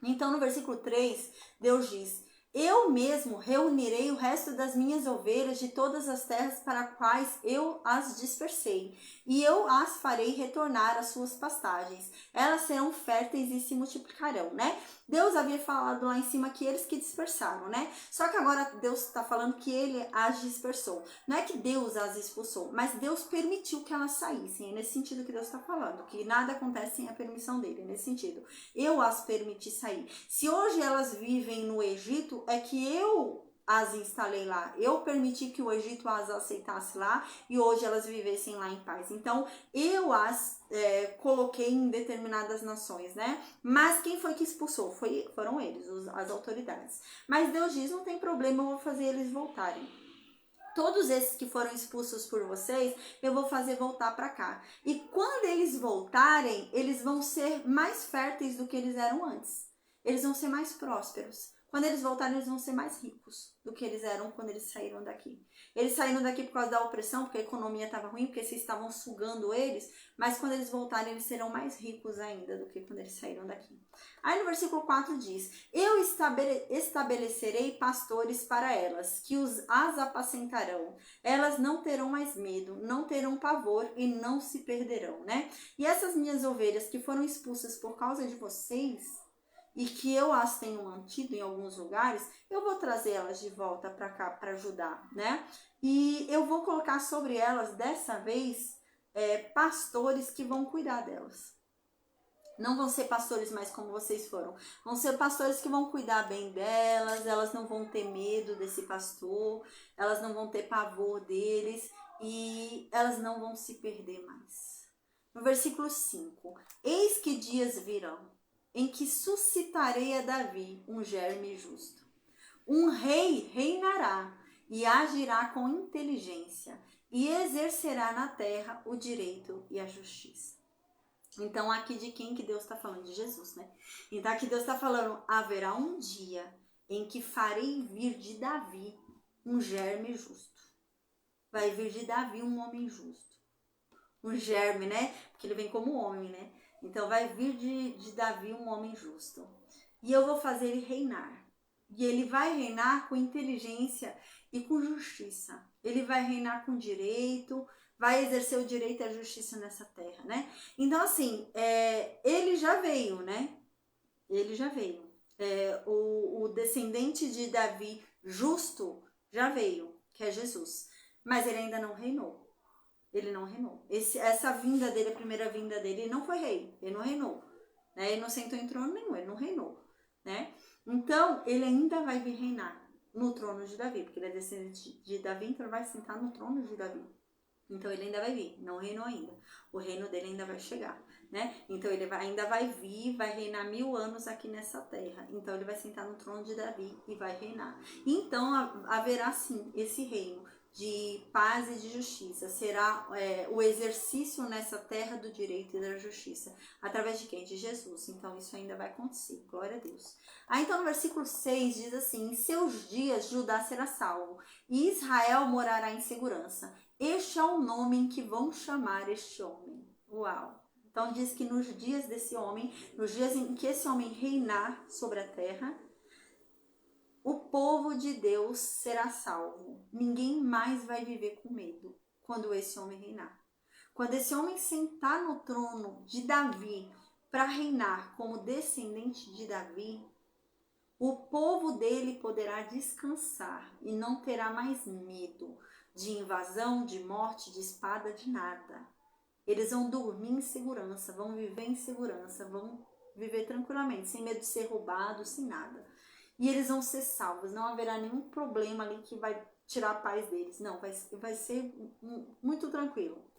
Então, no versículo 3, Deus diz, eu mesmo reunirei o resto das minhas ovelhas de todas as terras para as quais eu as dispersei, e eu as farei retornar às suas pastagens. Elas serão férteis e se multiplicarão, né? Deus havia falado lá em cima que eles que dispersaram, né? Só que agora Deus está falando que ele as dispersou. Não é que Deus as expulsou, mas Deus permitiu que elas saíssem. É nesse sentido que Deus está falando, que nada acontece sem a permissão dele. É nesse sentido. Eu as permiti sair. Se hoje elas vivem no Egito, é que eu as instalei lá. Eu permiti que o Egito as aceitasse lá e hoje elas vivessem lá em paz. Então, eu as coloquei em determinadas nações, né? Mas quem foi que expulsou? Foram eles, as autoridades. Mas Deus diz, não tem problema, eu vou fazer eles voltarem. Todos esses que foram expulsos por vocês, eu vou fazer voltar para cá. E quando eles voltarem, eles vão ser mais férteis do que eles eram antes. Eles vão ser mais prósperos. Quando eles voltarem, eles vão ser mais ricos do que eles eram quando eles saíram daqui. Eles saíram daqui por causa da opressão, porque a economia estava ruim, porque vocês estavam sugando eles, mas quando eles voltarem, eles serão mais ricos ainda do que quando eles saíram daqui. Aí no versículo 4 diz, eu estabelecerei pastores para elas, que as apacentarão. Elas não terão mais medo, não terão pavor e não se perderão, né? E essas minhas ovelhas que foram expulsas por causa de vocês, e que eu as tenho mantido em alguns lugares, eu vou trazer elas de volta para cá para ajudar, né? E eu vou colocar sobre elas, dessa vez, pastores que vão cuidar delas. Não vão ser pastores mais como vocês foram. Vão ser pastores que vão cuidar bem delas, elas não vão ter medo desse pastor, elas não vão ter pavor deles e elas não vão se perder mais. No versículo 5, eis que dias virão, em que suscitarei a Davi um germe justo. Um rei reinará e agirá com inteligência e exercerá na terra o direito e a justiça. Então, aqui de quem que Deus está falando? De Jesus, né? Então, aqui Deus está falando, haverá um dia em que farei vir de Davi um germe justo. Vai vir de Davi um homem justo. Um germe, né? Porque ele vem como homem, né? Então vai vir de Davi um homem justo. E eu vou fazer ele reinar. E ele vai reinar com inteligência e com justiça. Ele vai reinar com direito, vai exercer o direito e a justiça nessa terra, né? Então, assim, ele já veio, né? Ele já veio. O descendente de Davi justo já veio, que é Jesus. Mas ele ainda não reinou. Ele não reinou. Essa vinda dele, a primeira vinda dele, ele não foi rei. Ele não reinou. Né? Ele não sentou em trono nenhum, ele não reinou. Né? Então, ele ainda vai vir reinar no trono de Davi, porque ele é descendente de Davi, então ele vai sentar no trono de Davi. Então ele ainda vai vir, não reinou ainda. O reino dele ainda vai chegar, né? Então ele ainda vai vir, vai reinar 1000 anos aqui nessa terra. Então ele vai sentar no trono de Davi e vai reinar. Então haverá sim esse reino de paz e de justiça. Será o exercício nessa terra do direito e da justiça. Através de quem? De Jesus. Então isso ainda vai acontecer. Glória a Deus. Então no versículo 6 diz assim: em seus dias Judá será salvo e Israel morará em segurança. Este é o nome em que vão chamar este homem. Uau! Então diz que nos dias desse homem, nos dias em que esse homem reinar sobre a terra, o povo de Deus será salvo. Ninguém mais vai viver com medo quando esse homem reinar. Quando esse homem sentar no trono de Davi para reinar como descendente de Davi, o povo dele poderá descansar e não terá mais medo de invasão, de morte, de espada, de nada. Eles vão dormir em segurança, vão viver em segurança, vão viver tranquilamente, sem medo de ser roubados, sem nada. E eles vão ser salvos, não haverá nenhum problema ali que vai tirar a paz deles. Não, vai ser muito tranquilo.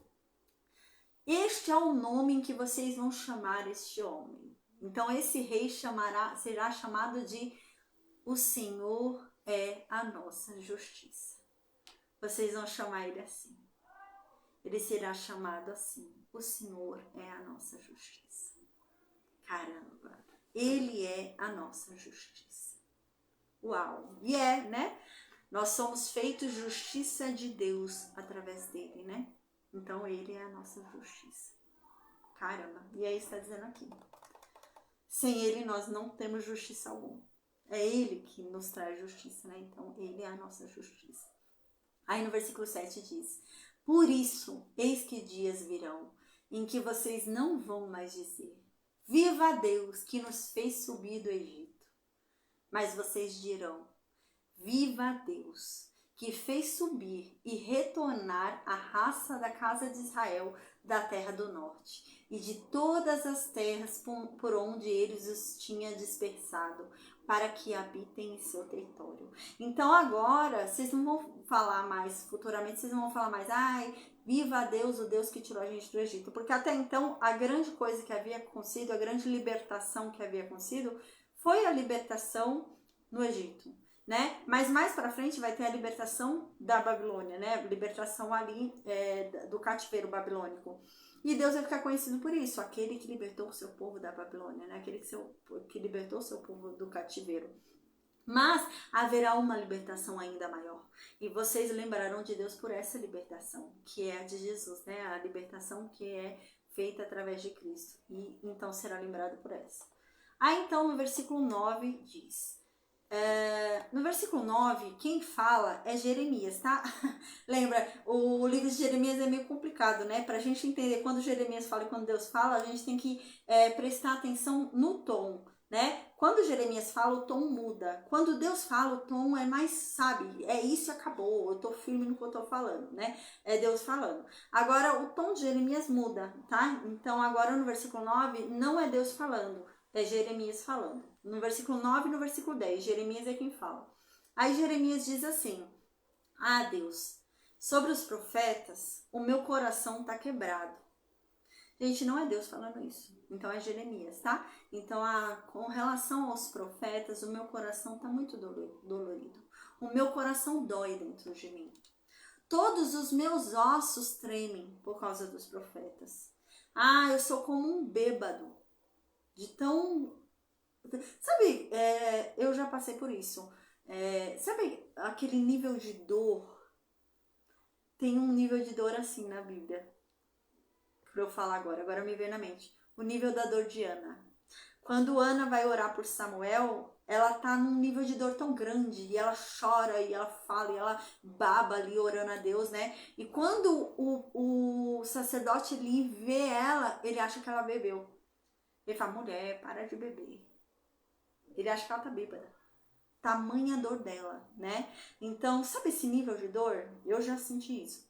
Este é o nome em que vocês vão chamar este homem. Então esse rei será chamado de o Senhor é a nossa justiça. Vocês vão chamar ele assim. Ele será chamado assim. O Senhor é a nossa justiça. Caramba, ele é a nossa justiça. Uau! E né? Nós somos feitos justiça de Deus através dele, né? Então ele é a nossa justiça. Caramba, e aí está dizendo aqui. Sem ele nós não temos justiça alguma. É ele que nos traz justiça, né? Então ele é a nossa justiça. Aí no versículo 7 diz: por isso, eis que dias virão em que vocês não vão mais dizer: viva Deus que nos fez subir do Egito. Mas vocês dirão: viva Deus que fez subir e retornar a raça da casa de Israel da terra do norte e de todas as terras por onde eles os tinha dispersado, para que habitem em seu território. Então agora, vocês não vão falar mais, futuramente vocês não vão falar mais: ai, viva Deus, o Deus que tirou a gente do Egito. Porque até então, a grande coisa que havia acontecido, a grande libertação que havia acontecido, foi a libertação no Egito, né? Mas mais para frente vai ter a libertação da Babilônia, né? Libertação ali do cativeiro babilônico. E Deus vai ficar conhecido por isso, aquele que libertou o seu povo da Babilônia, né? Aquele que libertou o seu povo do cativeiro. Mas haverá uma libertação ainda maior. E vocês lembrarão de Deus por essa libertação, que é a de Jesus, né? A libertação que é feita através de Cristo. E então será lembrado por essa. Aí então no versículo 9 diz... no versículo 9, quem fala é Jeremias, tá? Lembra, o livro de Jeremias é meio complicado, né? Pra gente entender quando Jeremias fala e quando Deus fala, a gente tem que prestar atenção no tom, né? Quando Jeremias fala, o tom muda. Quando Deus fala, o tom é mais, sabe? É isso, acabou, eu tô firme no que eu tô falando, né? É Deus falando. Agora, o tom de Jeremias muda, tá? Então, agora no versículo 9, não é Deus falando, é Jeremias falando. No versículo 9 e no versículo 10, Jeremias é quem fala. Aí Jeremias diz assim: ah, Deus, sobre os profetas, o meu coração está quebrado. Gente, não é Deus falando isso. Então é Jeremias, tá? Então, com relação aos profetas, o meu coração está muito dolorido. O meu coração dói dentro de mim. Todos os meus ossos tremem por causa dos profetas. Ah, eu sou como um bêbado. De tão... Sabe, eu já passei por isso. Sabe aquele nível de dor tem um nível de dor assim na Bíblia. Pra eu falar agora me veio na mente. O nível da dor de Ana. Quando Ana vai orar por Samuel, ela tá num nível de dor tão grande, e ela chora, e ela fala, e ela baba ali orando a Deus, né? E quando o sacerdote ali vê ela, ele acha que ela bebeu. Ele fala, mulher, para de beber. Ele acha que ela tá bêbada. Tamanha dor dela, né? Então, sabe esse nível de dor? Eu já senti isso.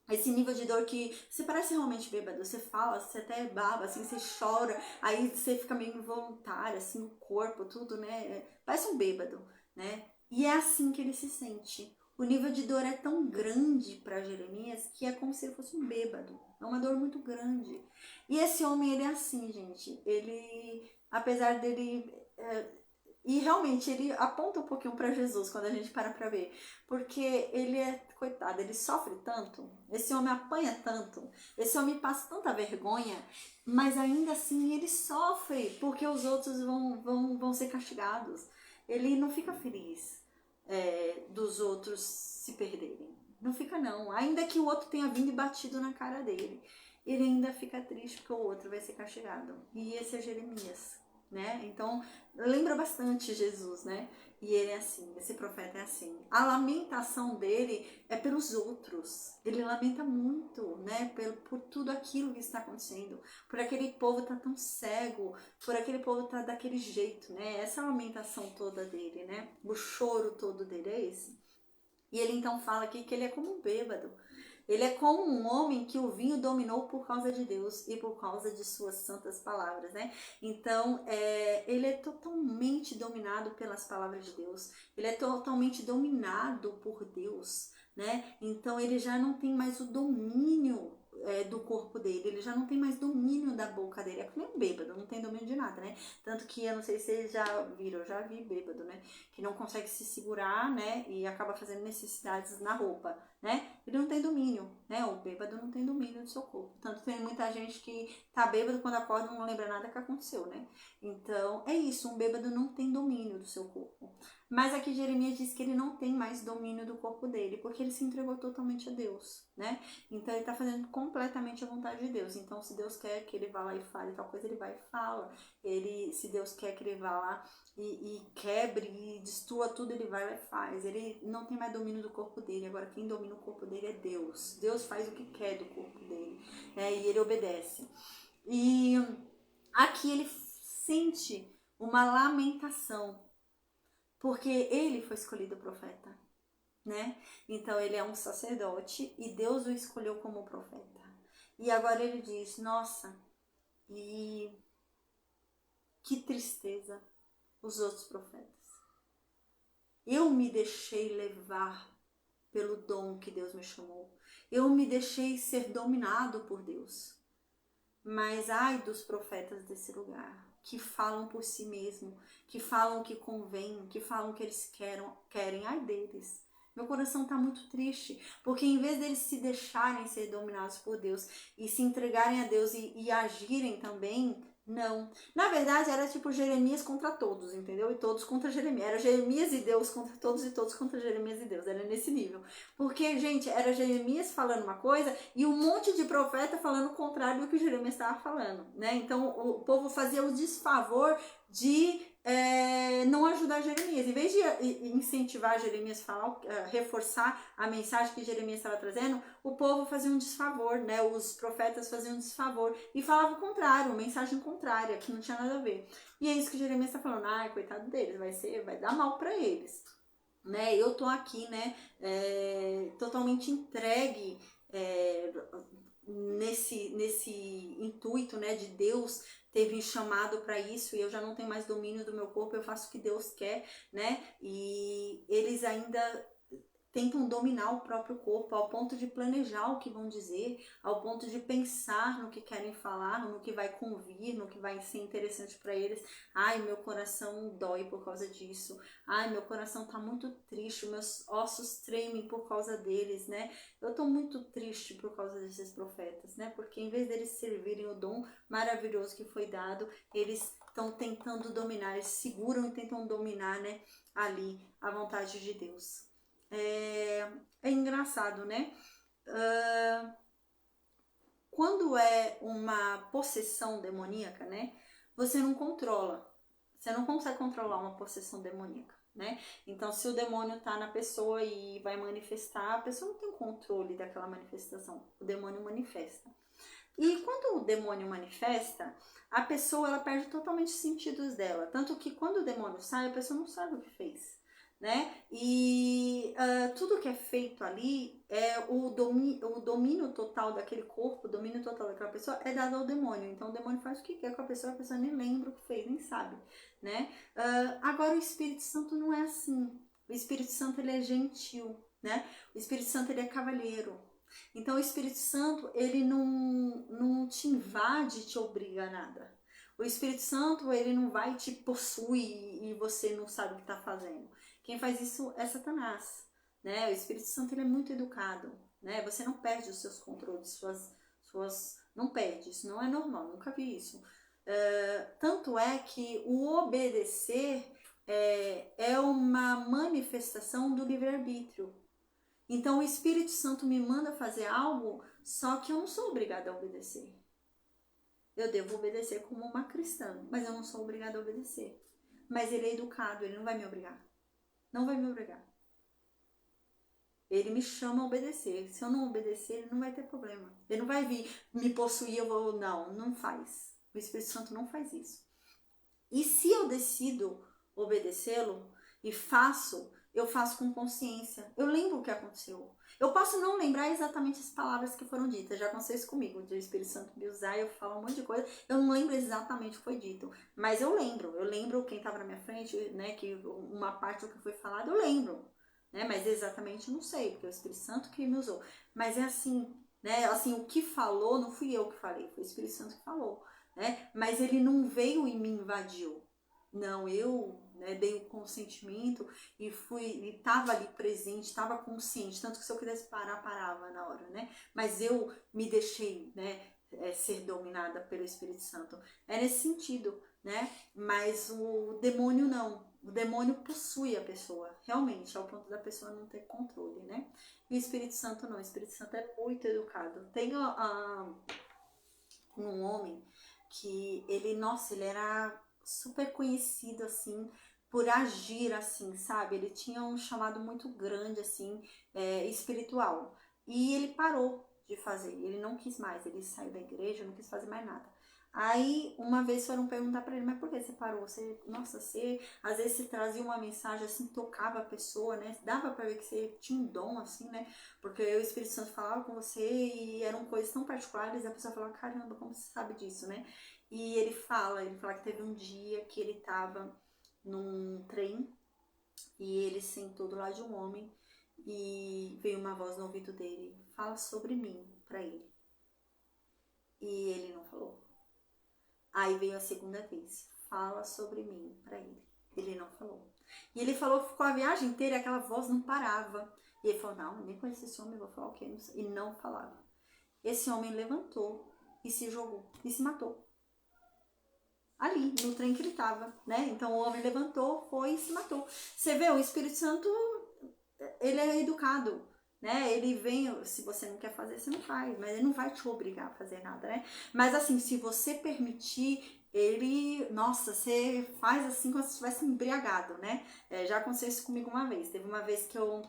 Esse nível de dor que você parece realmente bêbado, você fala, você até baba, assim, você chora, aí você fica meio involuntário, assim, o corpo, tudo, né? Parece um bêbado, né? E é assim que ele se sente. O nível de dor é tão grande para Jeremias que é como se ele fosse um bêbado. É uma dor muito grande. E esse homem, ele é assim, gente. Ele, apesar dele... E realmente ele aponta um pouquinho para Jesus quando a gente para pra ver. Porque ele é, coitado, ele sofre tanto, esse homem apanha tanto, esse homem passa tanta vergonha, mas ainda assim ele sofre porque os outros vão ser castigados. Ele não fica feliz dos outros se perderem. Não fica não. Ainda que o outro tenha vindo e batido na cara dele, ele ainda fica triste porque o outro vai ser castigado. E esse é Jeremias, né? Então, lembra bastante Jesus, né? E ele é assim, esse profeta é assim. A lamentação dele é pelos outros. Ele lamenta muito, né? Por tudo aquilo que está acontecendo. Por aquele povo tá tão cego, por aquele povo tá daquele jeito, né? Essa lamentação toda dele, né? O choro todo dele é esse. E ele então fala aqui que ele é como um bêbado. Ele é como um homem que o vinho dominou por causa de Deus e por causa de suas santas palavras, né? Então, ele é totalmente dominado pelas palavras de Deus. Ele é totalmente dominado por Deus, né? Então, ele já não tem mais o domínio do corpo dele, ele já não tem mais domínio da boca dele. É como um bêbado, não tem domínio de nada, né? Tanto que, eu não sei se vocês já viram, eu já vi bêbado, né? Que não consegue se segurar, né? E acaba fazendo necessidades na roupa, né? Ele não tem domínio, né? O bêbado não tem domínio do seu corpo. Tanto tem muita gente que tá bêbado quando acorda não lembra nada que aconteceu, né? Então, é isso, um bêbado não tem domínio do seu corpo. Mas aqui Jeremias diz que ele não tem mais domínio do corpo dele, porque ele se entregou totalmente a Deus, né? Então ele tá fazendo completamente a vontade de Deus. Então, se Deus quer que ele vá lá e fale tal coisa, ele vai e fala. Se Deus quer que ele vá lá e quebre e destrua tudo, ele vai lá e faz. Ele não tem mais domínio do corpo dele. Agora quem domina o corpo dele é Deus. Deus faz o que quer do corpo dele, né? E ele obedece. E aqui ele sente uma lamentação, porque ele foi escolhido profeta, né? Então ele é um sacerdote e Deus o escolheu como profeta. E agora ele diz, nossa, e que tristeza os outros profetas. Eu me deixei levar pelo dom que Deus me chamou. Eu me deixei ser dominado por Deus. Mas ai dos profetas desse lugar, que falam por si mesmo, que falam o que convém, que falam o que eles querem, ai deles. Meu coração está muito triste, porque em vez deles se deixarem ser dominados por Deus e se entregarem a Deus e agirem também, não. Na verdade, era tipo Jeremias contra todos, entendeu? E todos contra Jeremias. Era Jeremias e Deus contra todos e todos contra Jeremias e Deus. Era nesse nível. Porque, gente, era Jeremias falando uma coisa e um monte de profeta falando o contrário do que Jeremias estava falando, né? Então, o povo fazia o desfavor de não ajudar Jeremias. Em vez de incentivar Jeremias a falar, reforçar a mensagem que Jeremias estava trazendo, o povo fazia um desfavor, né? Os profetas faziam um desfavor e falavam o contrário, mensagem contrária, que não tinha nada a ver. E é isso que Jeremias está falando, ai, coitado deles, vai dar mal para eles, né? Eu tô aqui, né, totalmente entregue nesse intuito, né, de Deus ter me chamado para isso e eu já não tenho mais domínio do meu corpo, eu faço o que Deus quer, né? E eles ainda tentam dominar o próprio corpo ao ponto de planejar o que vão dizer, ao ponto de pensar no que querem falar, no que vai convir, no que vai ser interessante para eles. Ai, meu coração dói por causa disso. Ai, meu coração tá muito triste, meus ossos tremem por causa deles, né? Eu tô muito triste por causa desses profetas, né? Porque em vez deles servirem o dom maravilhoso que foi dado, eles estão tentando dominar, eles seguram e tentam dominar, né, ali a vontade de Deus. É engraçado, né? quando é uma possessão demoníaca, né? Você não controla. Você não consegue controlar uma possessão demoníaca, né? Então, se o demônio tá na pessoa e vai manifestar, a pessoa não tem controle daquela manifestação. O demônio manifesta. E quando o demônio manifesta, a pessoa ela perde totalmente os sentidos dela. Tanto que quando o demônio sai, a pessoa não sabe o que fez, né? E tudo que é feito ali, o domínio total daquele corpo, o domínio total daquela pessoa é dado ao demônio. Então o demônio faz o que quer com a pessoa nem lembra o que fez, nem sabe, né? Agora o Espírito Santo não é assim. O Espírito Santo ele é gentil, né? O Espírito Santo ele é cavalheiro. Então o Espírito Santo, ele não te invade, te obriga a nada. O Espírito Santo, ele não vai te possuir e você não sabe o que está fazendo. Quem faz isso é Satanás, né? O Espírito Santo, ele é muito educado, né? Você não perde os seus controles, não perde, isso não é normal, nunca vi isso. Tanto é que o obedecer é uma manifestação do livre-arbítrio. Então o Espírito Santo me manda fazer algo, só que eu não sou obrigada a obedecer. Eu devo obedecer como uma cristã, mas eu não sou obrigada a obedecer. Mas ele é educado, ele não vai me obrigar. Não vai me obrigar. Ele me chama a obedecer. Se eu não obedecer, ele não vai ter problema. Ele não vai vir me possuir, eu vou... Não faz. O Espírito Santo não faz isso. E se eu decido obedecê-lo e eu faço com consciência. Eu lembro o que aconteceu. Eu posso não lembrar exatamente as palavras que foram ditas. Já aconteceu isso comigo, de o Espírito Santo me usar, eu falo um monte de coisa. Eu não lembro exatamente o que foi dito. Mas eu lembro quem estava na minha frente, né? Que uma parte do que foi falado, eu lembro. Né? Mas exatamente não sei, porque é o Espírito Santo que me usou. Mas é assim, né? Assim, o que falou, não fui eu que falei, foi o Espírito Santo que falou. Né? Mas ele não veio e me invadiu. Não, eu dei o consentimento e estava ali presente, estava consciente, tanto que se eu quisesse parar, parava na hora, né? Mas eu me deixei, né, ser dominada pelo Espírito Santo. É nesse sentido, né? Mas o demônio não. O demônio possui a pessoa, realmente, ao ponto da pessoa não ter controle, né? E o Espírito Santo não. O Espírito Santo é muito educado. Tem um homem que ele era super conhecido, assim, por agir, assim, sabe? Ele tinha um chamado muito grande, assim, espiritual. E ele parou de fazer, ele não quis mais, ele saiu da igreja, não quis fazer mais nada. Aí, uma vez foram perguntar pra ele, mas por que você parou? Você às vezes você trazia uma mensagem, assim, tocava a pessoa, né? Dava pra ver que você tinha um dom, assim, né? Porque o Espírito Santo falava com você e eram coisas tão particulares, e a pessoa falava, caramba, como você sabe disso, né? E ele fala que teve um dia que ele tava num trem e ele sentou do lado de um homem e veio uma voz no ouvido dele, fala sobre mim pra ele. E ele não falou. Aí veio a segunda vez, fala sobre mim pra ele. Ele não falou. E ele falou, ficou a viagem inteira e aquela voz não parava. E ele falou, não, nem conheço esse homem, vou falar o quê? E não falava. Esse homem levantou e se jogou e se matou. Ali, no trem que ele estava, né? Então o homem levantou, foi e se matou. Você vê, o Espírito Santo, ele é educado, né? Ele vem, se você não quer fazer, você não faz, mas ele não vai te obrigar a fazer nada, né? Mas assim, se você permitir, ele, nossa, você faz assim como se estivesse embriagado, né? Já aconteceu isso comigo uma vez. Teve uma vez que eu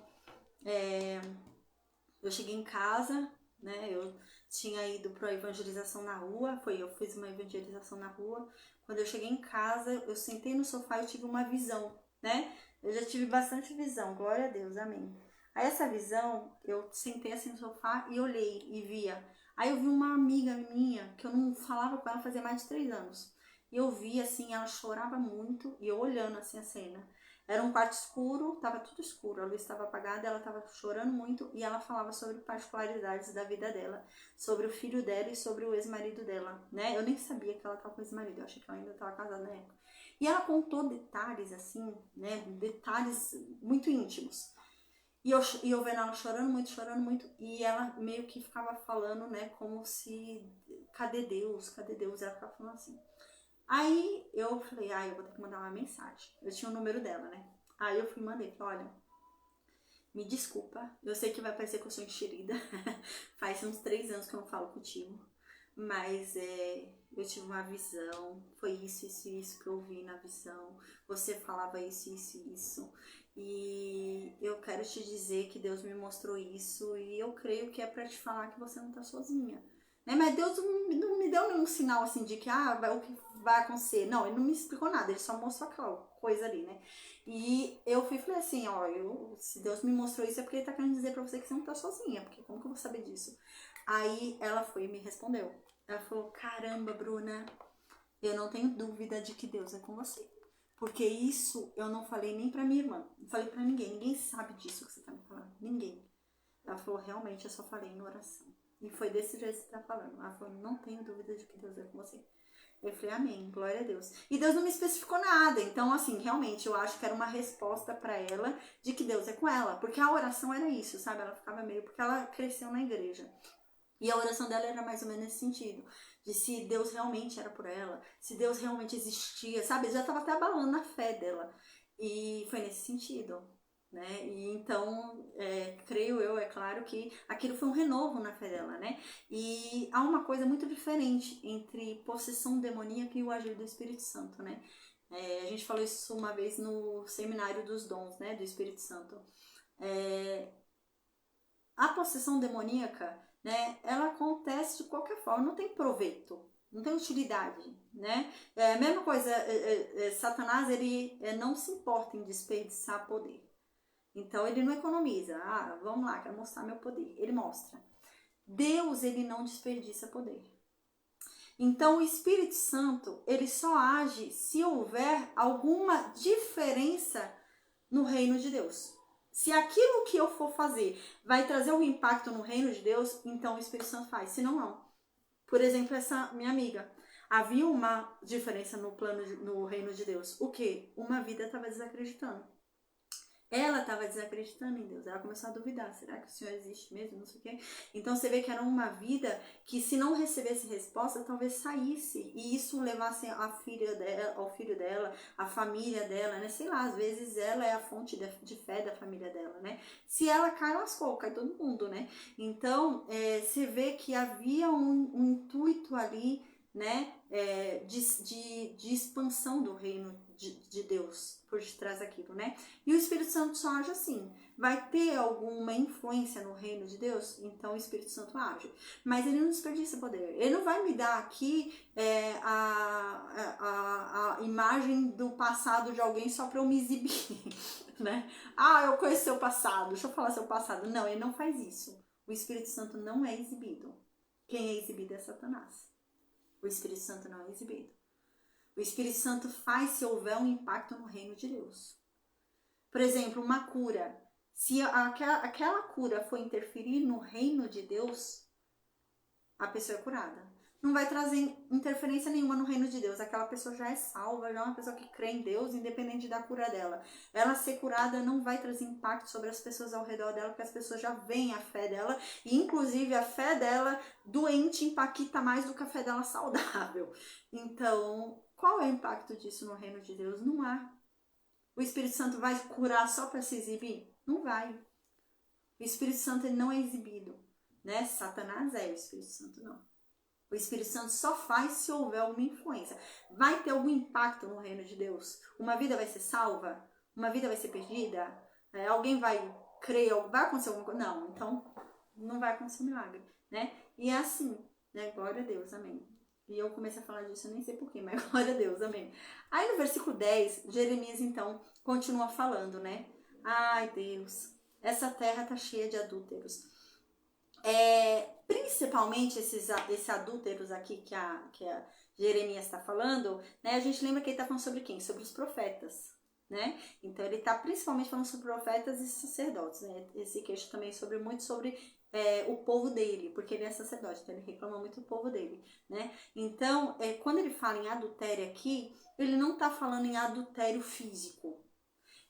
cheguei em casa, né? Eu tinha ido para evangelização na rua, eu fiz uma evangelização na rua. Quando eu cheguei em casa, eu sentei no sofá e tive uma visão, né? Eu já tive bastante visão, glória a Deus, amém. Aí essa visão, eu sentei assim no sofá e olhei e via. Aí eu vi uma amiga minha, que eu não falava com ela fazia mais de 3 anos. E eu vi assim, ela chorava muito e eu olhando assim a cena. Era um quarto escuro, tava tudo escuro, a luz estava apagada, ela tava chorando muito e ela falava sobre particularidades da vida dela, sobre o filho dela e sobre o ex-marido dela, né? Eu nem sabia que ela tava com ex-marido, eu achei que ela ainda tava casada na época. E ela contou detalhes assim, né? Detalhes muito íntimos. E eu vendo ela chorando muito, e ela meio que ficava falando, né? Como se, cadê Deus? Cadê Deus? Ela ficava falando assim. Aí eu falei, eu vou ter que mandar uma mensagem. Eu tinha o número dela, né? Aí eu fui e mandei, falei, olha, Me desculpa, eu sei que vai parecer que eu sou enxerida. Faz uns 3 anos que eu não falo contigo. Mas eu tive uma visão, foi isso que eu vi na visão. Você falava isso. E eu quero te dizer que Deus me mostrou isso e eu creio que é para te falar que você não tá sozinha. Né? Mas Deus não me deu nenhum sinal assim de que o que vai acontecer. Não, ele não me explicou nada, ele só mostrou aquela coisa ali, né? E eu falei assim, ó, se Deus me mostrou isso é porque ele tá querendo dizer pra você que você não tá sozinha, porque como que eu vou saber disso? Aí ela foi e me respondeu. Ela falou, caramba, Bruna, eu não tenho dúvida de que Deus é com você. Porque isso eu não falei nem pra minha irmã, não falei pra ninguém. Ninguém sabe disso que você tá me falando, ninguém. Ela falou, realmente, eu só falei em oração. E foi desse jeito que você tá falando. Ela falou, não tenho dúvida de que Deus é com você. Eu falei, amém, glória a Deus. E Deus não me especificou nada. Então, assim, realmente, eu acho que era uma resposta pra ela de que Deus é com ela. Porque a oração era isso, sabe? Ela ficava meio... Porque ela cresceu na igreja. E a oração dela era mais ou menos nesse sentido. De se Deus realmente era por ela. Se Deus realmente existia, sabe? Já estava até abalando a fé dela. E foi nesse sentido. Né? E então, creio eu, é claro que aquilo foi um renovo na fé dela, né? E há uma coisa muito diferente entre possessão demoníaca e o agir do Espírito Santo, né? A gente falou isso uma vez no seminário dos dons, né? Do Espírito Santo. A possessão demoníaca, né? Ela acontece de qualquer forma, não tem proveito. Não tem utilidade, né? A mesma coisa, Satanás, ele não se importa em desperdiçar poder. Então, ele não economiza. Vamos lá, quero mostrar meu poder. Ele mostra. Deus, ele não desperdiça poder. Então, o Espírito Santo, ele só age se houver alguma diferença no reino de Deus. Se aquilo que eu for fazer vai trazer um impacto no reino de Deus, então o Espírito Santo faz. Se não, não. Por exemplo, essa minha amiga. Havia uma diferença no reino de Deus. O quê? Uma vida estava desacreditando. Ela estava desacreditando em Deus, ela começou a duvidar, será que o Senhor existe mesmo, não sei o quê. Então você vê que era uma vida que se não recebesse resposta, talvez saísse, e isso levasse ao filho dela, a família dela, né, sei lá, às vezes ela é a fonte de fé da família dela, né. Se ela cai, lascou, cai todo mundo, né. Então, você vê que havia um intuito ali, né, de expansão do reino de Deus por detrás daquilo, né? E o Espírito Santo só age assim. Vai ter alguma influência no reino de Deus? Então o Espírito Santo age. Mas ele não desperdiça poder. Ele não vai me dar aqui a imagem do passado de alguém só para eu me exibir, né? Eu conheço seu passado, deixa eu falar seu passado. Não, ele não faz isso. O Espírito Santo não é exibido. Quem é exibido é Satanás. O Espírito Santo não é exibido. O Espírito Santo faz se houver um impacto no reino de Deus. Por exemplo, uma cura. Se aquela cura for interferir no reino de Deus, a pessoa é curada. Não vai trazer interferência nenhuma no reino de Deus. Aquela pessoa já é salva, já é uma pessoa que crê em Deus, independente da cura dela. Ela ser curada não vai trazer impacto sobre as pessoas ao redor dela, porque as pessoas já veem a fé dela. E, inclusive, a fé dela doente impacta mais do que a fé dela saudável. Então, qual é o impacto disso no reino de Deus? Não há. O Espírito Santo vai curar só para se exibir? Não vai. O Espírito Santo ele não é exibido, né? Satanás é, o Espírito Santo não. O Espírito Santo só faz se houver alguma influência. Vai ter algum impacto no reino de Deus? Uma vida vai ser salva? Uma vida vai ser perdida? Alguém vai crer? Vai acontecer alguma coisa? Não, então não vai acontecer um milagre, né? E é assim, né? Glória a Deus, amém. E eu comecei a falar disso, eu nem sei porquê, mas glória a Deus, amém. Aí no versículo 10, Jeremias então continua falando, né? Ai Deus, essa terra tá cheia de adúlteros. Principalmente esses adúlteros aqui que a Jeremias está falando, né? A gente lembra que ele está falando sobre quem? Sobre os profetas, né? Então ele está principalmente falando sobre profetas e sacerdotes, né? Esse queixo também muito sobre o povo dele, porque ele é sacerdote, então ele reclama muito do povo dele, né? Então, quando ele fala em adultério aqui, ele não está falando em adultério físico.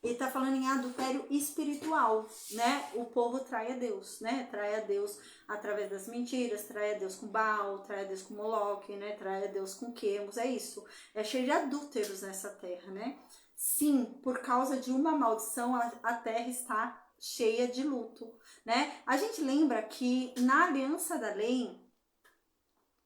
Ele está falando em adultério espiritual, né? O povo trai a Deus, né? Trai a Deus através das mentiras, trai a Deus com Baal, trai a Deus com Moloque, né? Trai a Deus com Quemos, é isso. É cheio de adúlteros nessa terra, né? Sim, por causa de uma maldição, a terra está cheia de luto, né? A gente lembra que na aliança da lei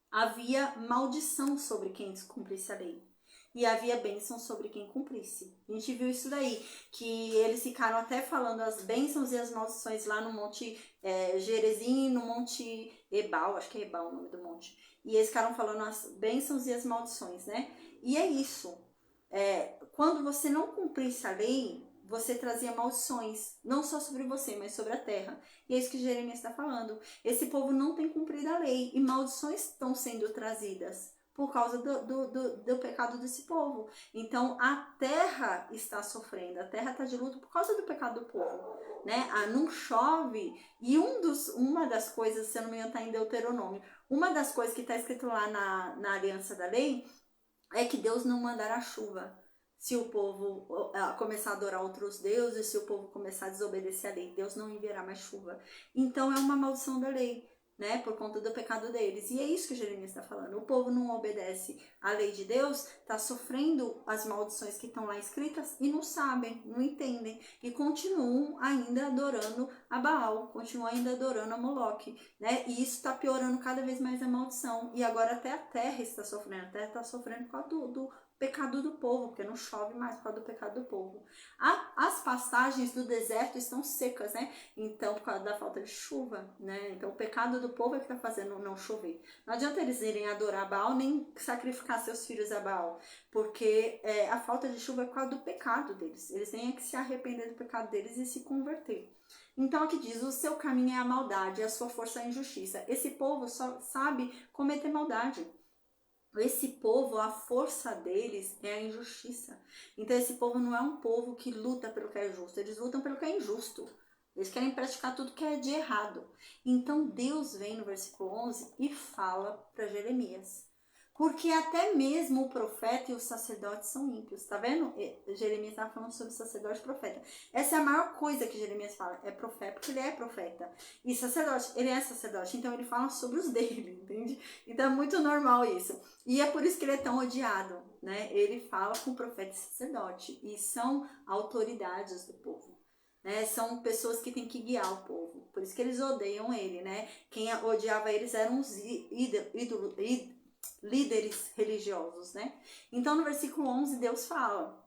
havia maldição sobre quem descumprisse a lei. E havia bênção sobre quem cumprisse. A gente viu isso daí, que eles ficaram até falando as bênçãos e as maldições lá no Monte Gerizim, no Monte Ebal, acho que é Ebal o nome do monte. E eles ficaram falando as bênçãos e as maldições, né? E é isso. Quando você não cumprisse a lei, você trazia maldições, não só sobre você, mas sobre a terra. E é isso que Jeremias está falando. Esse povo não tem cumprido a lei e maldições estão sendo trazidas por causa do pecado desse povo. Então, a terra está sofrendo, a terra está de luto por causa do pecado do povo, né? Não chove, e uma das coisas, se eu não me engano, está em Deuteronômio, uma das coisas que está escrito lá na aliança da lei é que Deus não mandará chuva se o povo começar a adorar outros deuses, se o povo começar a desobedecer a lei. Deus não enviará mais chuva. Então, é uma maldição da lei, né, por conta do pecado deles. E é isso que Jeremias está falando. O povo não obedece à lei de Deus, está sofrendo as maldições que estão lá escritas e não sabem, não entendem. E continuam ainda adorando a Baal, continuam ainda adorando a Moloque, né? E isso está piorando cada vez mais a maldição. E agora até a terra está sofrendo. A terra está sofrendo por causa do pecado do povo, porque não chove mais por causa do pecado do povo. As pastagens do deserto estão secas, né? Então, por causa da falta de chuva, né? Então, o pecado do povo é que está fazendo não chover. Não adianta eles irem adorar Baal, nem sacrificar seus filhos a Baal, porque a falta de chuva é por causa do pecado deles. Eles têm que se arrepender do pecado deles e se converter. Então, aqui diz, o seu caminho é a maldade, a sua força é a injustiça. Esse povo só sabe cometer maldade. Esse povo, a força deles é a injustiça. Então, esse povo não é um povo que luta pelo que é justo, eles lutam pelo que é injusto. Eles querem praticar tudo que é de errado. Então, Deus vem no versículo 11 e fala para Jeremias. Porque até mesmo o profeta e os sacerdotes são ímpios. Tá vendo? Jeremias estava falando sobre sacerdote e profeta. Essa é a maior coisa que Jeremias fala. É profeta, porque ele é profeta. E sacerdote, ele é sacerdote. Então ele fala sobre os dele, entende? Então é muito normal isso. E é por isso que ele é tão odiado, né? Ele fala com profeta e sacerdote. E são autoridades do povo. Né? São pessoas que têm que guiar o povo. Por isso que eles odeiam ele, né? Quem odiava eles eram os líderes religiosos, né? Então, no versículo 11, Deus fala,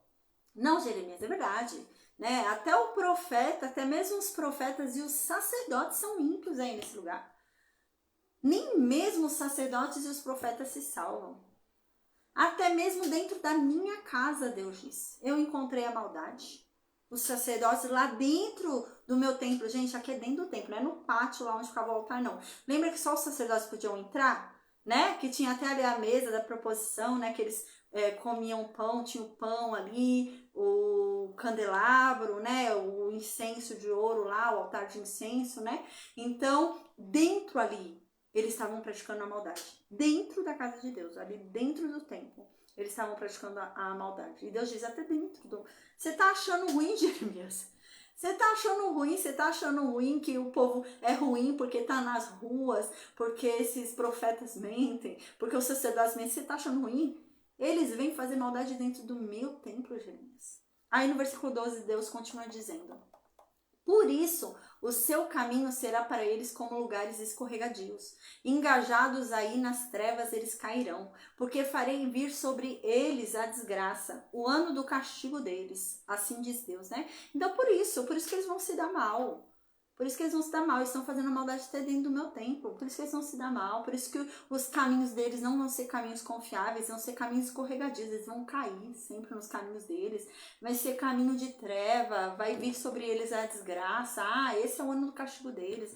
não, Jeremias, é verdade, né? Até o profeta, até mesmo os profetas e os sacerdotes são ímpios aí nesse lugar. Nem mesmo os sacerdotes e os profetas se salvam. Até mesmo dentro da minha casa, Deus diz, eu encontrei a maldade. Os sacerdotes lá dentro do meu templo, gente, aqui é dentro do templo, não é no pátio lá onde ficava o altar, não. Lembra que só os sacerdotes podiam entrar? Né? Que tinha até ali a mesa da proposição, né? Que eles comiam pão, tinha o pão ali, o candelabro, né? O incenso de ouro lá, o altar de incenso, né? Então, dentro ali, eles estavam praticando a maldade. Dentro da casa de Deus, ali dentro do templo, eles estavam praticando a maldade. E Deus diz até dentro do... Você tá achando ruim, Jeremias? Você tá achando ruim que o povo é ruim porque tá nas ruas, porque esses profetas mentem, porque os sacerdotes mentem, você tá achando ruim? Eles vêm fazer maldade dentro do meu templo, Jeremias. Aí no versículo 12, Deus continua dizendo, por isso, o seu caminho será para eles como lugares escorregadios. Engajados aí nas trevas, eles cairão, porque farei vir sobre eles a desgraça, o ano do castigo deles. Assim diz Deus, né? Então, por isso que eles vão se dar mal. Por isso que eles vão se dar mal, eles estão fazendo maldade até dentro do meu templo. Por isso que eles vão se dar mal, por isso que os caminhos deles não vão ser caminhos confiáveis, vão ser caminhos escorregadios, eles vão cair sempre nos caminhos deles. Vai ser caminho de treva, vai vir sobre eles a desgraça. Esse é o ano do castigo deles.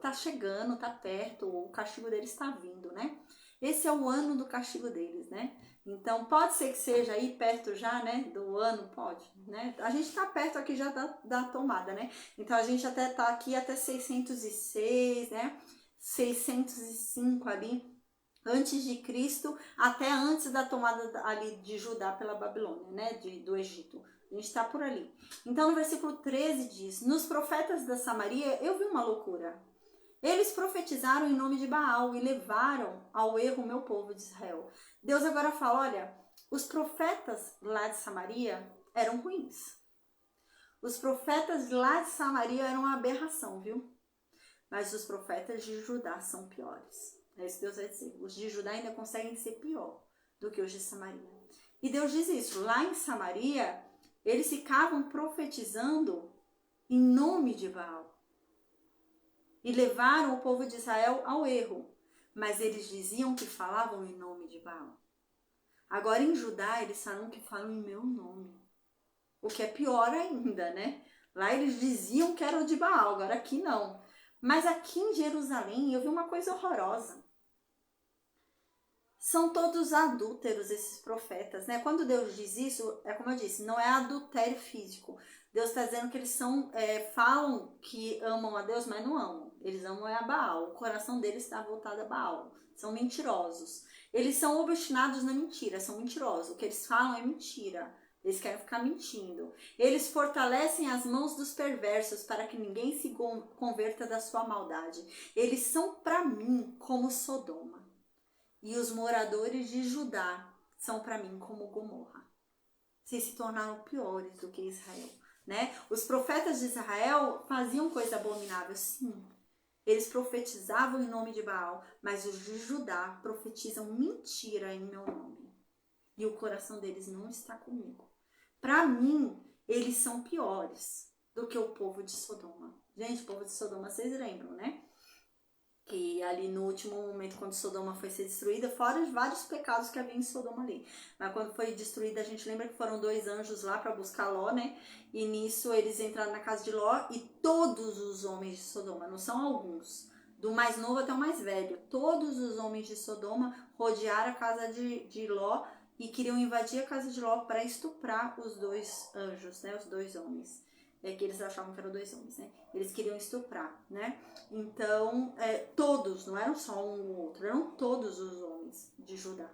Tá chegando, tá perto, o castigo deles tá vindo, né? Esse é o ano do castigo deles, né? Então, pode ser que seja aí perto já, né, do ano, pode, né? A gente tá perto aqui já da tomada, né? Então, a gente até tá aqui até 606, né? 605 ali, antes de Cristo, até antes da tomada ali de Judá pela Babilônia, né? Do Egito. A gente tá por ali. Então, no versículo 13 diz, nos profetas da Samaria, eu vi uma loucura. Eles profetizaram em nome de Baal e levaram ao erro o meu povo de Israel. Deus agora fala, olha, os profetas lá de Samaria eram ruins. Os profetas lá de Samaria eram uma aberração, viu? Mas os profetas de Judá são piores. É isso que Deus vai dizer. Os de Judá ainda conseguem ser pior do que os de Samaria. E Deus diz isso. Lá em Samaria, eles ficavam profetizando em nome de Baal. E levaram o povo de Israel ao erro. Mas eles diziam que falavam em nome de Baal. Agora em Judá, eles falam que falam em meu nome. O que é pior ainda, né? Lá eles diziam que era o de Baal, agora aqui não. Mas aqui em Jerusalém eu vi uma coisa horrorosa. São todos adúlteros esses profetas, né? Quando Deus diz isso, é como eu disse, não é adultério físico. Deus está dizendo que eles falam que amam a Deus, mas não amam. Eles amam a Baal. O coração deles está voltado a Baal. São mentirosos. Eles são obstinados na mentira, são mentirosos. O que eles falam é mentira. Eles querem ficar mentindo. Eles fortalecem as mãos dos perversos para que ninguém se converta da sua maldade. Eles são para mim como Sodoma. E os moradores de Judá são para mim como Gomorra. Vocês se tornaram piores do que Israel, né? Os profetas de Israel faziam coisa abominável, sim. Eles profetizavam em nome de Baal, mas os de Judá profetizam mentira em meu nome. E o coração deles não está comigo. Para mim, eles são piores do que o povo de Sodoma. Gente, o povo de Sodoma, vocês lembram, né? Que ali no último momento, quando Sodoma foi ser destruída, fora os vários pecados que havia em Sodoma ali. Mas quando foi destruída, a gente lembra que foram 2 anjos lá para buscar Ló, né? E nisso eles entraram na casa de Ló e todos os homens de Sodoma, não são alguns, do mais novo até o mais velho, todos os homens de Sodoma rodearam a casa de Ló e queriam invadir a casa de Ló para estuprar os 2 anjos, né? Os 2 homens. Que eles achavam que eram 2 homens, né? Eles queriam estuprar, né? Então, todos, não eram só um ou outro, eram todos os homens de Judá,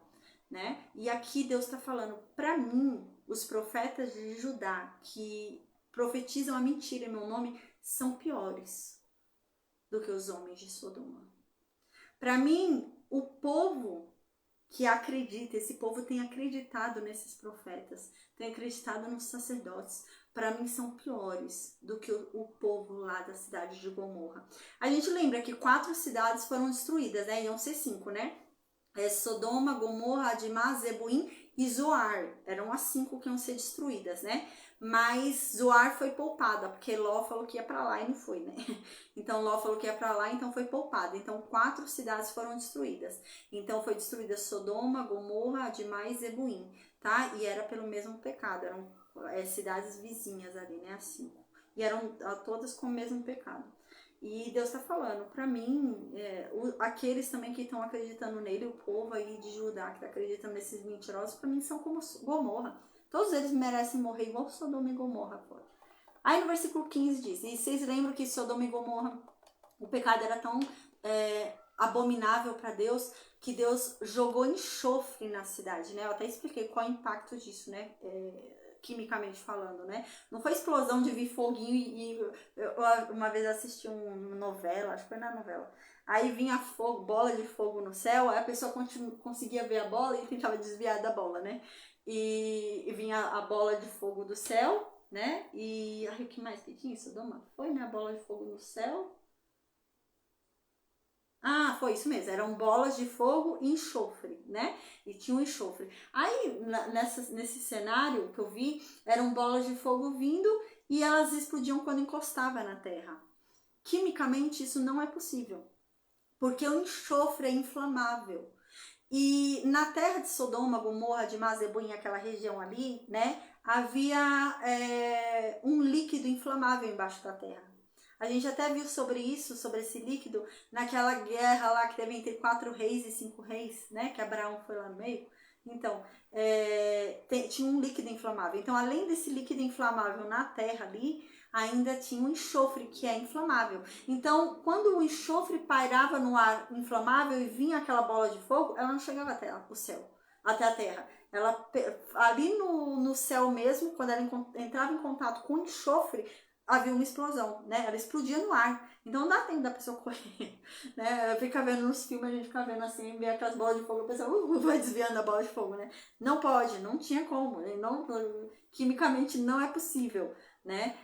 né? E aqui Deus está falando, para mim, os profetas de Judá que profetizam a mentira em meu nome são piores do que os homens de Sodoma. Para mim, o povo que acredita, esse povo tem acreditado nesses profetas, tem acreditado nos sacerdotes, para mim são piores do que o povo lá da cidade de Gomorra. A gente lembra que 4 cidades foram destruídas, né? Iam ser 5, né? Sodoma, Gomorra, Adimá, Zeboim e Zoar. Eram as 5 que iam ser destruídas, né? Mas Zoar foi poupada, porque Ló falou que ia para lá e não foi, né? Então Ló falou que ia para lá, então foi poupada. Então 4 cidades foram destruídas. Então foi destruída Sodoma, Gomorra, Adimá e Zeboim, tá? E era pelo mesmo pecado, eram cidades vizinhas ali, né? As 5. E eram todas com o mesmo pecado. E Deus está falando, para mim, aqueles também que estão acreditando nele, o povo aí de Judá que está acreditando nesses mentirosos, para mim são como Gomorra. Todos eles merecem morrer igual Sodoma e Gomorra foram. Aí no versículo 15 diz, e vocês lembram que Sodoma e Gomorra, o pecado era tão abominável para Deus, que Deus jogou enxofre na cidade, né? Eu até expliquei qual é o impacto disso, né? Quimicamente falando, né? Não foi explosão de vir foguinho eu uma vez assisti uma novela, acho que foi na novela. Aí vinha fogo, bola de fogo no céu, aí a pessoa conseguia ver a bola e tentava desviar da bola, né? E vinha a bola de fogo do céu, né? E aí o que mais que tinha? Sodoma? Foi, né? A bola de fogo no céu. Ah, foi isso mesmo, eram bolas de fogo e enxofre, né? E tinha um enxofre. Aí, nesse cenário que eu vi, eram bolas de fogo vindo e elas explodiam quando encostava na terra. Quimicamente, isso não é possível, porque o enxofre é inflamável. E na terra de Sodoma, Gomorra, de Zeboim, aquela região ali, né? Havia um líquido inflamável embaixo da terra. A gente até viu sobre isso, sobre esse líquido, naquela guerra lá que teve entre 4 reis e 5 reis, né? Que Abraão foi lá no meio. Então, tinha um líquido inflamável. Então, além desse líquido inflamável na terra ali, ainda tinha um enxofre que é inflamável. Então, quando o enxofre pairava no ar inflamável e vinha aquela bola de fogo, ela não chegava até o céu, até a terra. Ela, ali no céu mesmo, quando ela entrava em contato com o enxofre, havia uma explosão, né? Ela explodia no ar. Então não dá tempo da pessoa correr, né? Fica vendo nos filmes, a gente fica vendo assim, vê aquelas bolas de fogo, a pessoa vai desviando a bola de fogo, né? Não pode, não tinha como, não, quimicamente não é possível. né?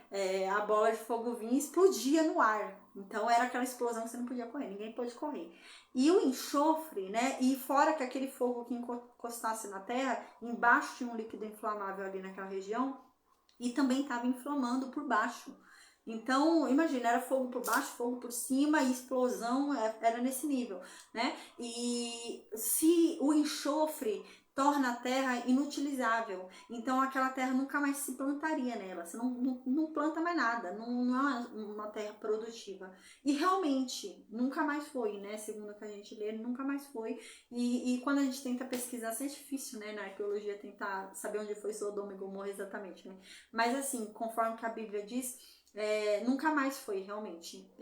A bola de fogo vinha e explodia no ar. Então era aquela explosão que você não podia correr, ninguém pôde correr. E o enxofre, né? E fora que aquele fogo que encostasse na terra, embaixo tinha um líquido inflamável ali naquela região e também estava inflamando por baixo. Então, imagina, era fogo por baixo, fogo por cima e explosão era nesse nível, né? E se o enxofre torna a terra inutilizável, então aquela terra nunca mais se plantaria nela, você não planta mais nada, não é uma terra produtiva. E realmente, nunca mais foi, né? Segundo o que a gente lê, nunca mais foi. E quando a gente tenta pesquisar, assim, é difícil, né? Na arqueologia tentar saber onde foi Sodoma e Gomorra exatamente, né? Mas assim, conforme que a Bíblia diz, nunca mais foi realmente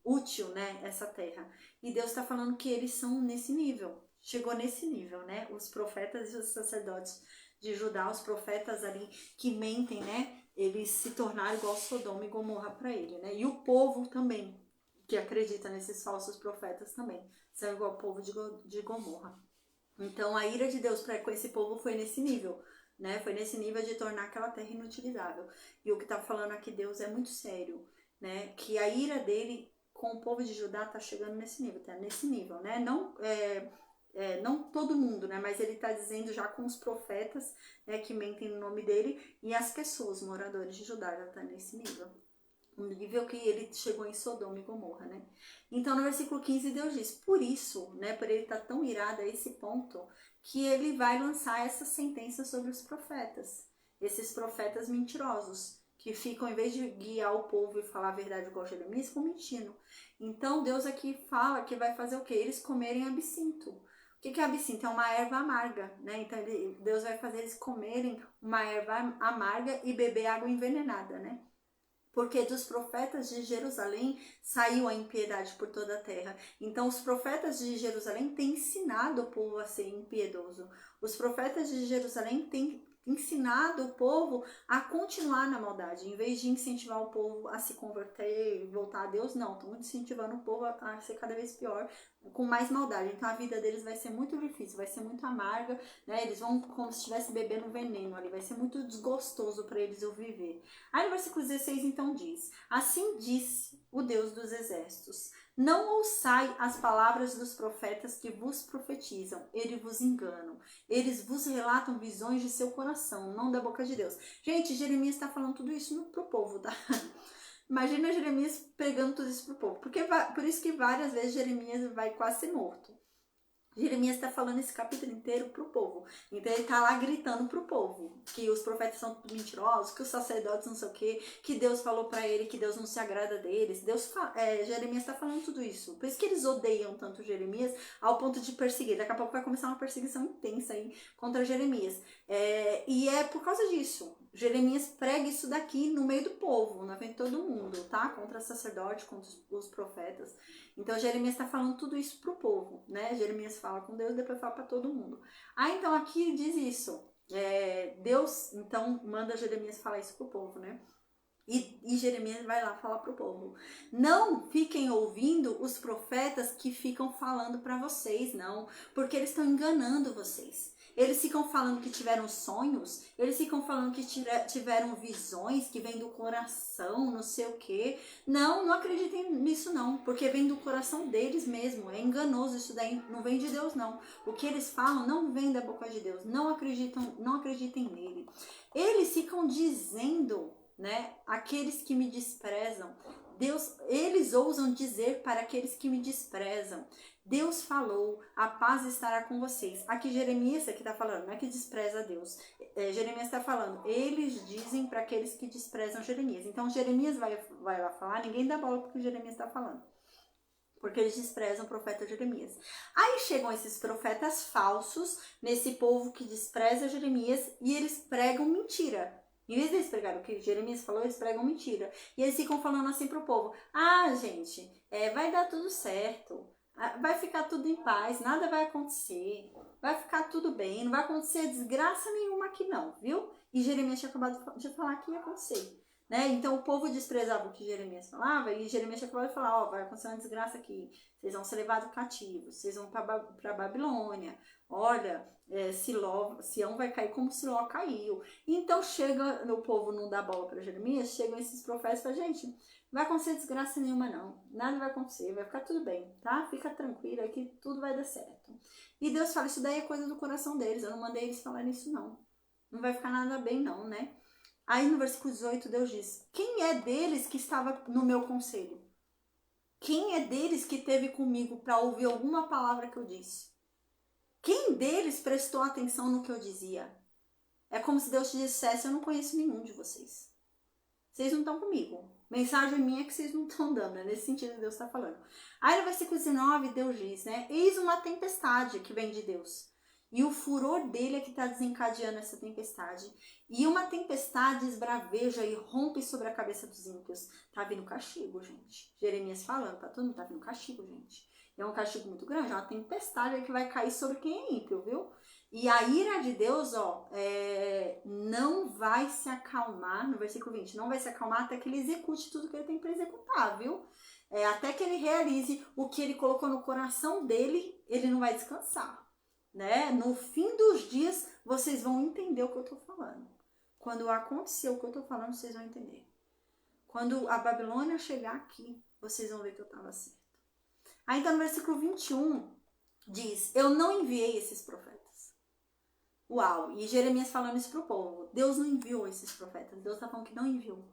útil, né, essa terra. E Deus está falando que eles são nesse nível, chegou nesse nível, né? Os profetas e os sacerdotes de Judá, os profetas ali que mentem, né? Eles se tornaram igual Sodoma e Gomorra para ele, né? E o povo também, que acredita nesses falsos profetas também, são igual ao povo de Gomorra. Então a ira de Deus com esse povo foi nesse nível, né? Foi nesse nível de tornar aquela terra inutilizável. E o que tá falando aqui Deus é muito sério, né? Que a ira dele com o povo de Judá tá chegando nesse nível, tá nesse nível, né? Não todo mundo, né? Mas ele tá dizendo já com os profetas, né, que mentem no nome dele, e as pessoas, moradores de Judá, já tá nesse nível. O nível que ele chegou em Sodoma e Gomorra, né? Então, no versículo 15, Deus diz, por isso, né, por ele estar tão irado a esse ponto, que ele vai lançar essa sentença sobre os profetas. Esses profetas mentirosos, que ficam, em vez de guiar o povo e falar a verdade igual Jeremias, ficam mentindo. Então, Deus aqui fala que vai fazer o quê? Eles comerem absinto. O que é absinto? É uma erva amarga, né? Então, Deus vai fazer eles comerem uma erva amarga e beber água envenenada, né? Porque dos profetas de Jerusalém saiu a impiedade por toda a terra. Então, os profetas de Jerusalém têm ensinado o povo a ser impiedoso. Os profetas de Jerusalém têm ensinado o povo a continuar na maldade. Em vez de incentivar o povo a se converter e voltar a Deus, não. Estão incentivando o povo a ser cada vez pior, com mais maldade. Então, a vida deles vai ser muito difícil, vai ser muito amarga, né? Eles vão como se estivesse bebendo veneno ali. Vai ser muito desgostoso para eles o viver. Aí no versículo 16 então diz, assim disse o Deus dos exércitos, não ouçai as palavras dos profetas que vos profetizam, eles vos enganam, eles vos relatam visões de seu coração, não da boca de Deus. Gente, Jeremias está falando tudo isso pro povo, tá? Imagina Jeremias pregando tudo isso pro povo, porque por isso que várias vezes Jeremias vai quase ser morto. Jeremias está falando esse capítulo inteiro pro povo. Então ele está lá gritando pro povo que os profetas são mentirosos, que os sacerdotes não sei o quê, que Deus falou para ele que Deus não se agrada deles. Jeremias está falando tudo isso. Por isso que eles odeiam tanto Jeremias ao ponto de perseguir. Daqui a pouco vai começar uma perseguição intensa aí contra Jeremias. E é por causa disso. Jeremias prega isso daqui no meio do povo, na frente de todo mundo, tá? Contra sacerdote, contra os profetas. Então Jeremias está falando tudo isso pro povo, né? Jeremias fala com Deus e depois fala para todo mundo. Então aqui diz isso. Deus então manda Jeremias falar isso pro povo, né? E Jeremias vai lá falar pro povo. Não fiquem ouvindo os profetas que ficam falando para vocês, não, porque eles estão enganando vocês. Eles ficam falando que tiveram sonhos, eles ficam falando que tiveram visões, que vem do coração, não sei o quê. Não acreditem nisso não, porque vem do coração deles mesmo. É enganoso isso daí, não vem de Deus não. O que eles falam não vem da boca de Deus. Não acreditem nele. Eles ficam dizendo, né, aqueles que me desprezam. Eles ousam dizer para aqueles que me desprezam. Deus falou, a paz estará com vocês. Aqui Jeremias aqui está falando, não é que despreza a Deus. Jeremias está falando, eles dizem para aqueles que desprezam Jeremias. Então Jeremias vai lá falar, ninguém dá bola porque Jeremias está falando. Porque eles desprezam o profeta Jeremias. Aí chegam esses profetas falsos, nesse povo que despreza Jeremias, e eles pregam mentira. Em vez de eles pregarem o que Jeremias falou, eles pregam mentira. E eles ficam falando assim pro povo, gente, vai dar tudo certo. Vai ficar tudo em paz, nada vai acontecer, vai ficar tudo bem, não vai acontecer desgraça nenhuma aqui não, viu? E Jeremias tinha acabado de falar que ia acontecer. né? Então o povo desprezava o que Jeremias falava, e Jeremias tinha acabado de falar, ó, vai acontecer uma desgraça aqui, vocês vão ser levados cativos, vocês vão para Babilônia, olha, Sião vai cair como Siló caiu. Então chega, o povo não dá bola para Jeremias, chegam esses profetas e falam, gente, não vai acontecer desgraça nenhuma não, nada vai acontecer, vai ficar tudo bem, tá? Fica tranquila que tudo vai dar certo. E Deus fala, isso daí é coisa do coração deles, eu não mandei eles falarem isso não. Não vai ficar nada bem não, né? Aí no versículo 18 Deus diz, quem é deles que estava no meu conselho? Quem é deles que esteve comigo para ouvir alguma palavra que eu disse? Quem deles prestou atenção no que eu dizia? É como se Deus te dissesse, eu não conheço nenhum de vocês. Vocês não estão comigo. Mensagem minha é que vocês não estão dando, é nesse sentido que Deus está falando. Aí no versículo 19 Deus diz, né? Eis uma tempestade que vem de Deus. E o furor dele é que está desencadeando essa tempestade. E uma tempestade esbraveja e rompe sobre a cabeça dos ímpios. Tá vindo castigo, gente. Jeremias falando, tá todo mundo, tá vindo castigo, gente. É um castigo muito grande, é uma tempestade que vai cair sobre quem é ímpio, viu? E a ira de Deus, ó, não vai se acalmar, no versículo 20, não vai se acalmar até que ele execute tudo que ele tem para executar, viu? Até que ele realize o que ele colocou no coração dele, ele não vai descansar. Né? No fim dos dias, vocês vão entender o que eu estou falando. Quando acontecer o que eu estou falando, vocês vão entender. Quando a Babilônia chegar aqui, vocês vão ver que eu estava certo. Aí então no versículo 21, diz, eu não enviei esses profetas. Uau, e Jeremias falando isso para o povo. Deus não enviou esses profetas, Deus está falando que não enviou.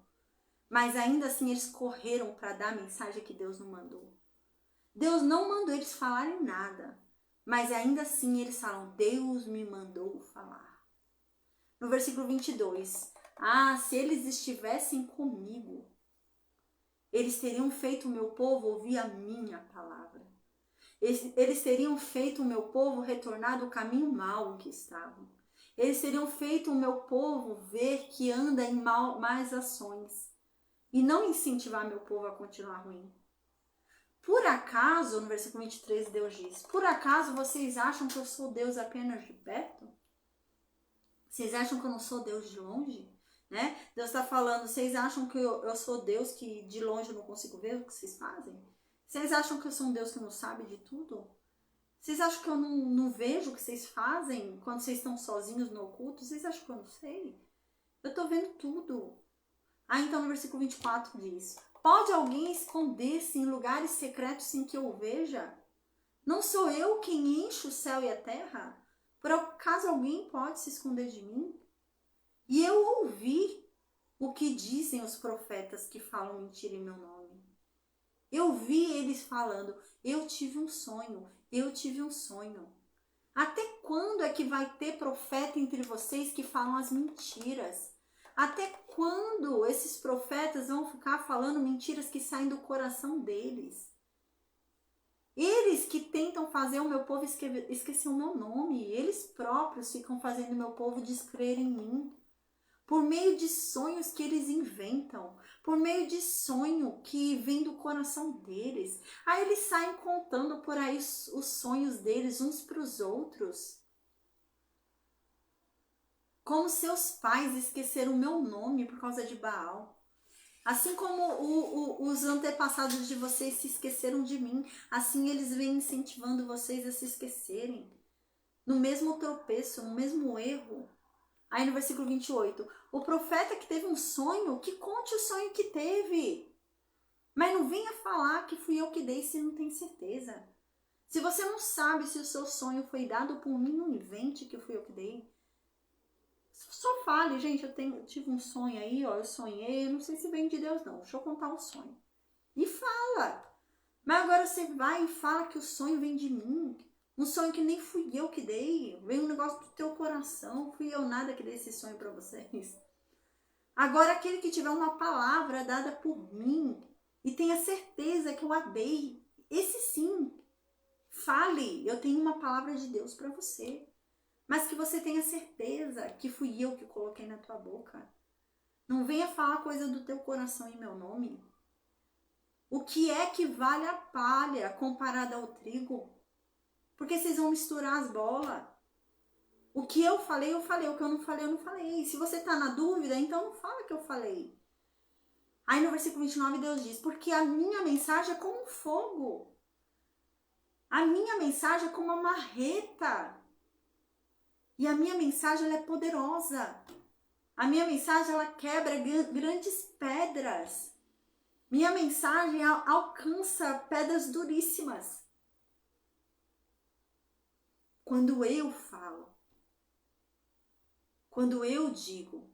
Mas ainda assim eles correram para dar a mensagem que Deus não mandou. Deus não mandou eles falarem nada. Mas ainda assim eles falam, Deus me mandou falar. No versículo 22, se eles estivessem comigo, eles teriam feito o meu povo ouvir a minha palavra. Eles teriam feito o meu povo retornar do caminho mau em que estavam. Eles teriam feito o meu povo ver que anda em más ações. E não incentivar meu povo a continuar ruim. Por acaso, no versículo 23, Deus diz, por acaso vocês acham que eu sou Deus apenas de perto? Vocês acham que eu não sou Deus de longe? Né? Deus está falando, vocês acham que eu sou Deus que de longe eu não consigo ver o que vocês fazem? Vocês acham que eu sou um Deus que não sabe de tudo? Vocês acham que eu não vejo o que vocês fazem quando vocês estão sozinhos no oculto? Vocês acham que eu não sei? Eu estou vendo tudo. Então no versículo 24 diz, pode alguém esconder-se em lugares secretos sem que eu o veja? Não sou eu quem enche o céu e a terra? Por acaso alguém pode se esconder de mim? E eu ouvi o que dizem os profetas que falam mentira em meu nome. Eu vi eles falando, eu tive um sonho, eu tive um sonho. Até quando é que vai ter profeta entre vocês que falam as mentiras? Até quando esses profetas vão ficar falando mentiras que saem do coração deles? Eles que tentam fazer o meu povo esquecer o meu nome, eles próprios ficam fazendo o meu povo descrer em mim. Por meio de sonhos que eles inventam, por meio de sonho que vem do coração deles. Aí eles saem contando por aí os sonhos deles uns para os outros. Como seus pais esqueceram o meu nome por causa de Baal. Assim como os antepassados de vocês se esqueceram de mim, assim eles vêm incentivando vocês a se esquecerem. No mesmo tropeço, no mesmo erro. Aí no versículo 28, o profeta que teve um sonho, que conte o sonho que teve. Mas não venha falar que fui eu que dei se não tem certeza. Se você não sabe se o seu sonho foi dado por mim, não invente que fui eu que dei. Só fale, gente, eu tive um sonho aí, ó, eu sonhei, eu não sei se vem de Deus não, deixa eu contar um sonho. E fala. Mas agora você vai e fala que o sonho vem de mim. Um sonho que nem fui eu que dei. Veio um negócio do teu coração. Fui eu nada que dei esse sonho para vocês. Agora aquele que tiver uma palavra dada por mim e tenha certeza que eu a dei. Esse sim. Fale. Eu tenho uma palavra de Deus para você. Mas que você tenha certeza que fui eu que coloquei na tua boca. Não venha falar coisa do teu coração em meu nome. O que é que vale a palha comparada ao trigo? Porque vocês vão misturar as bolas. O que eu falei, eu falei. O que eu não falei, eu não falei. Se você tá na dúvida, então não fala que eu falei. Aí no versículo 29 Deus diz, porque a minha mensagem é como um fogo. A minha mensagem é como uma marreta. E a minha mensagem ela é poderosa. A minha mensagem ela quebra grandes pedras. Minha mensagem alcança pedras duríssimas. Quando eu falo, quando eu digo,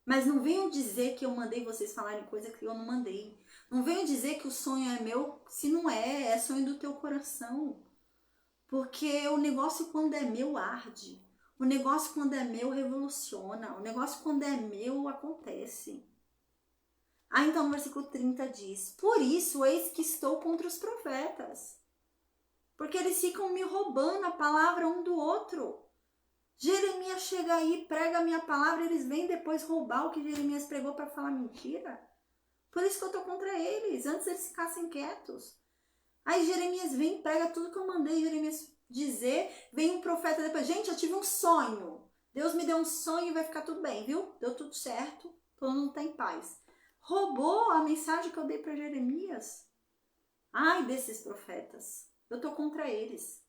mas não venham dizer que eu mandei vocês falarem coisa que eu não mandei. Não venham dizer que o sonho é meu, se não é, é sonho do teu coração. Porque o negócio quando é meu arde. O negócio quando é meu revoluciona. O negócio quando é meu acontece. Aí então no versículo 30 diz, por isso eis que estou contra os profetas. Porque eles ficam me roubando a palavra um do outro. Jeremias chega aí, prega a minha palavra, eles vêm depois roubar o que Jeremias pregou para falar mentira. Por isso que eu tô contra eles, antes eles ficassem quietos. Aí Jeremias vem, prega tudo que eu mandei Jeremias dizer, vem um profeta depois, gente, eu tive um sonho. Deus me deu um sonho e vai ficar tudo bem, viu? Deu tudo certo, todo mundo tá em paz. Roubou a mensagem que eu dei para Jeremias. Ai desses profetas, eu tô contra eles.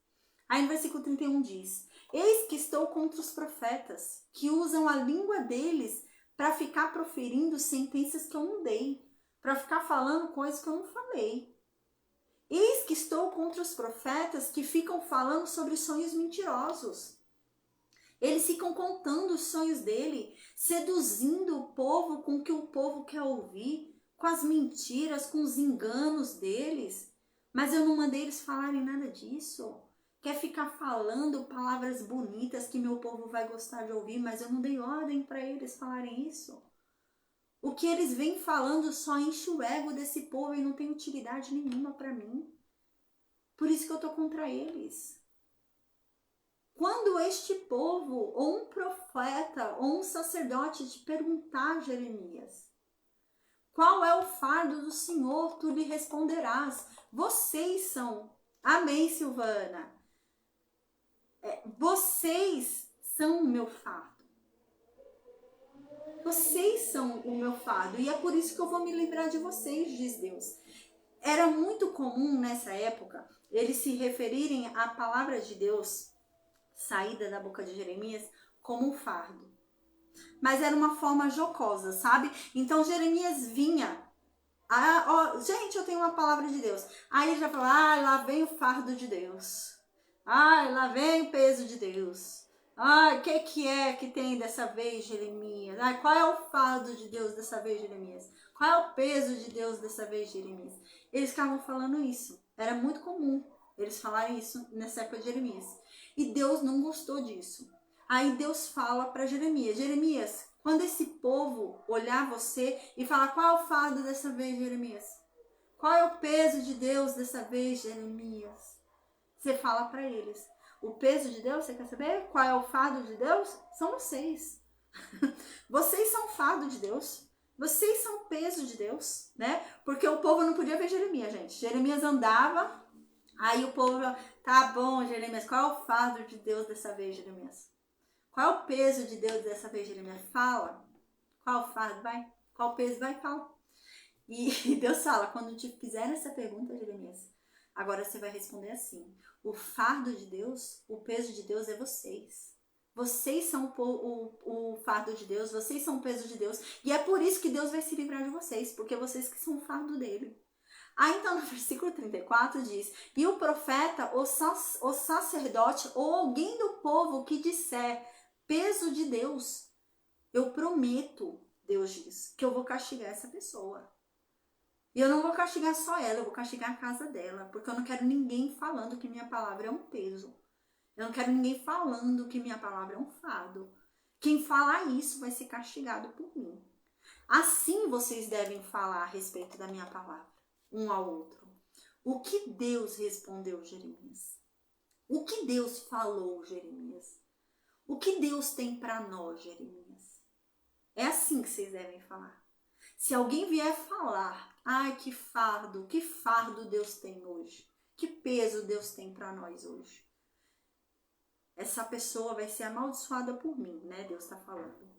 Aí no versículo 31 diz, eis que estou contra os profetas, que usam a língua deles para ficar proferindo sentenças que eu não dei, para ficar falando coisas que eu não falei. Eis que estou contra os profetas que ficam falando sobre sonhos mentirosos. Eles ficam contando os sonhos dele, seduzindo o povo com o que o povo quer ouvir, com as mentiras, com os enganos deles. Mas eu não mandei eles falarem nada disso. Quer ficar falando palavras bonitas que meu povo vai gostar de ouvir, mas eu não dei ordem para eles falarem isso. O que eles vêm falando só enche o ego desse povo e não tem utilidade nenhuma para mim. Por isso que eu tô contra eles. Quando este povo, ou um profeta, ou um sacerdote te perguntar, Jeremias, qual é o fardo do Senhor, tu lhe responderás. Vocês são. Amém, Silvana. Vocês são o meu fardo. Vocês são o meu fardo. E é por isso que eu vou me livrar de vocês, diz Deus. Era muito comum nessa época eles se referirem à palavra de Deus saída da boca de Jeremias como um fardo. Mas era uma forma jocosa, sabe? Então Jeremias vinha. Gente, eu tenho uma palavra de Deus. Aí ele já falou, lá vem o fardo de Deus. Lá vem o peso de Deus. O que é que tem dessa vez, Jeremias? Qual é o fardo de Deus dessa vez, Jeremias? Qual é o peso de Deus dessa vez, Jeremias? Eles ficavam falando isso. Era muito comum eles falarem isso nessa época de Jeremias. E Deus não gostou disso. Aí Deus fala para Jeremias, Jeremias, quando esse povo olhar você e falar, qual é o fardo dessa vez, Jeremias? Qual é o peso de Deus dessa vez, Jeremias? Você fala para eles, o peso de Deus, você quer saber? Qual é o fardo de Deus? São vocês. Vocês são o fardo de Deus. Vocês são o peso de Deus, né? Porque o povo não podia ver Jeremias, gente. Jeremias andava, aí o povo, tá bom, Jeremias, qual é o fardo de Deus dessa vez, Jeremias? Qual é o peso de Deus dessa vez, Jeremias? Fala. Qual é o fardo? Vai. Qual o peso? Vai, fala. E Deus fala, quando te fizerem essa pergunta, Jeremias, agora você vai responder assim. O fardo de Deus, o peso de Deus é vocês. Vocês são o fardo de Deus, vocês são o peso de Deus. E é por isso que Deus vai se livrar de vocês, porque vocês que são o fardo dele. Aí então no versículo 34 diz, e o profeta, o sacerdote ou alguém do povo que disser peso de Deus, eu prometo, Deus diz, que eu vou castigar essa pessoa. E eu não vou castigar só ela, eu vou castigar a casa dela, porque eu não quero ninguém falando que minha palavra é um peso. Eu não quero ninguém falando que minha palavra é um fardo. Quem falar isso vai ser castigado por mim. Assim vocês devem falar a respeito da minha palavra, um ao outro. O que Deus respondeu, Jeremias? O que Deus falou, Jeremias? O que Deus tem para nós, Jeremias? É assim que vocês devem falar. Se alguém vier falar, que fardo Deus tem hoje? Que peso Deus tem para nós hoje? Essa pessoa vai ser amaldiçoada por mim, né? Deus está falando.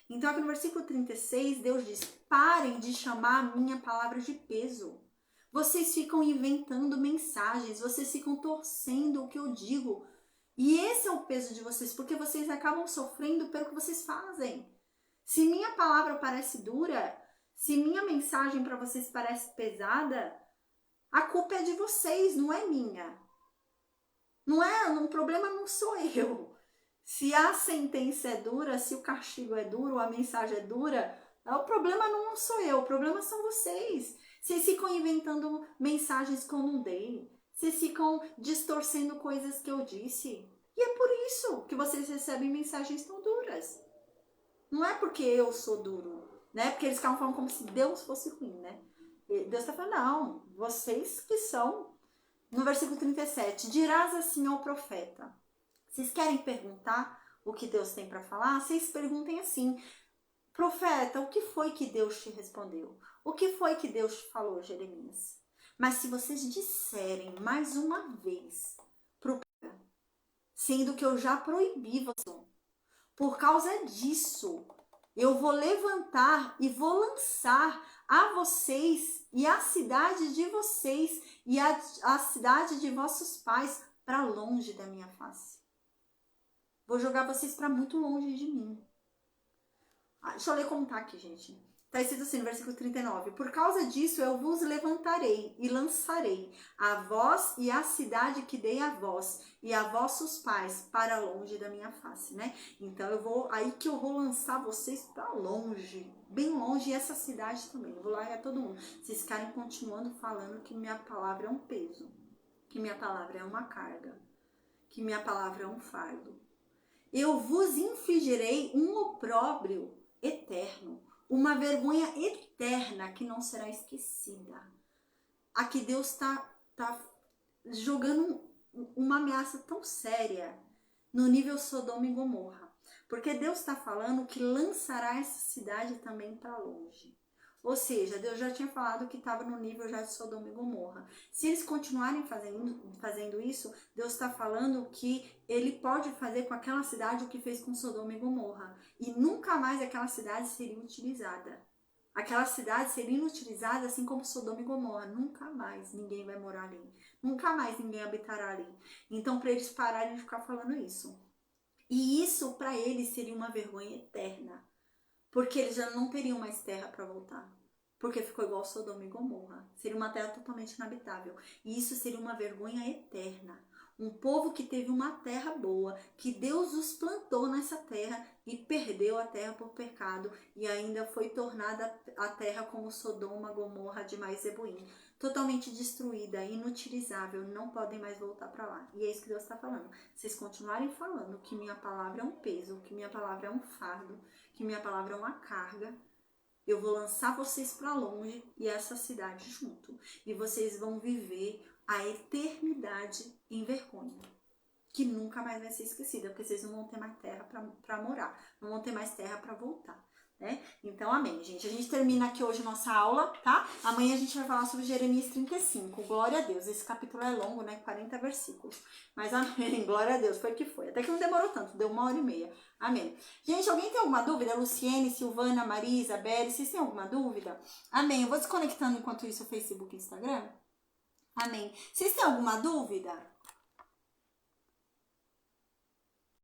Então aqui no versículo 36, Deus diz: parem de chamar a minha palavra de peso. Vocês ficam inventando mensagens, vocês ficam torcendo o que eu digo. E esse é o peso de vocês, porque vocês acabam sofrendo pelo que vocês fazem. Se minha palavra parece dura, se minha mensagem para vocês parece pesada, a culpa é de vocês, não é minha. O problema não sou eu. Se a sentença é dura, se o castigo é duro, a mensagem é dura, o problema não sou eu, o problema são vocês. Vocês ficam inventando mensagens que eu não dei. Vocês ficam distorcendo coisas que eu disse. E é por isso que vocês recebem mensagens tão duras. Não é porque eu sou duro, né? Porque eles ficavam falando como se Deus fosse ruim, né? E Deus está falando, não, vocês que são. No versículo 37, dirás assim ao profeta. Vocês querem perguntar o que Deus tem para falar? Vocês perguntem assim, profeta, o que foi que Deus te respondeu? O que foi que Deus te falou, Jeremias? Mas se vocês disserem mais uma vez, sendo que eu já proibi você, por causa disso, eu vou levantar e vou lançar a vocês e a cidade de vocês e a cidade de vossos pais para longe da minha face. Vou jogar vocês para muito longe de mim. Deixa eu ler como tá aqui, gente. Está escrito assim no versículo 39. Por causa disso eu vos levantarei e lançarei a vós e a cidade que dei a vós e a vossos pais para longe da minha face, né? Então aí que eu vou lançar vocês para longe, bem longe, e essa cidade também. Eu vou largar todo mundo. Vocês ficarem continuando falando que minha palavra é um peso, que minha palavra é uma carga, que minha palavra é um fardo. Eu vos infligirei um opróbrio eterno, uma vergonha eterna que não será esquecida. Aqui Deus está jogando uma ameaça tão séria no nível Sodoma e Gomorra. Porque Deus está falando que lançará essa cidade também para longe. Ou seja, Deus já tinha falado que estava no nível já de Sodoma e Gomorra. Se eles continuarem fazendo isso, Deus está falando que ele pode fazer com aquela cidade o que fez com Sodoma e Gomorra. E nunca mais aquela cidade seria utilizada. Aquela cidade seria inutilizada assim como Sodoma e Gomorra. Nunca mais ninguém vai morar ali. Nunca mais ninguém habitará ali. Então, para eles pararem de ficar falando isso. E isso, para eles, seria uma vergonha eterna. Porque eles já não teriam mais terra para voltar. Porque ficou igual Sodoma e Gomorra. Seria uma terra totalmente inabitável. E isso seria uma vergonha eterna. Um povo que teve uma terra boa, que Deus os plantou nessa terra e perdeu a terra por pecado. E ainda foi tornada a terra como Sodoma, Gomorra, Admá e Zeboim. Totalmente destruída, inutilizável, não podem mais voltar para lá. E é isso que Deus está falando. Vocês continuarem falando que minha palavra é um peso, que minha palavra é um fardo, que minha palavra é uma carga, eu vou lançar vocês para longe e essa cidade junto. E vocês vão viver a eternidade em vergonha, que nunca mais vai ser esquecida, porque vocês não vão ter mais terra para morar, não vão ter mais terra para voltar. Né? Então, amém, gente. A gente termina aqui hoje nossa aula, tá? Amanhã a gente vai falar sobre Jeremias 35. Glória a Deus. Esse capítulo é longo, né? 40 versículos. Mas amém, glória a Deus. Foi que foi. Até que não demorou tanto, deu 1h30. Amém. Gente, alguém tem alguma dúvida? Luciene, Silvana, Marisa, Beli, vocês têm alguma dúvida? Amém. Eu vou desconectando enquanto isso o Facebook e o Instagram. Amém. Vocês têm alguma dúvida?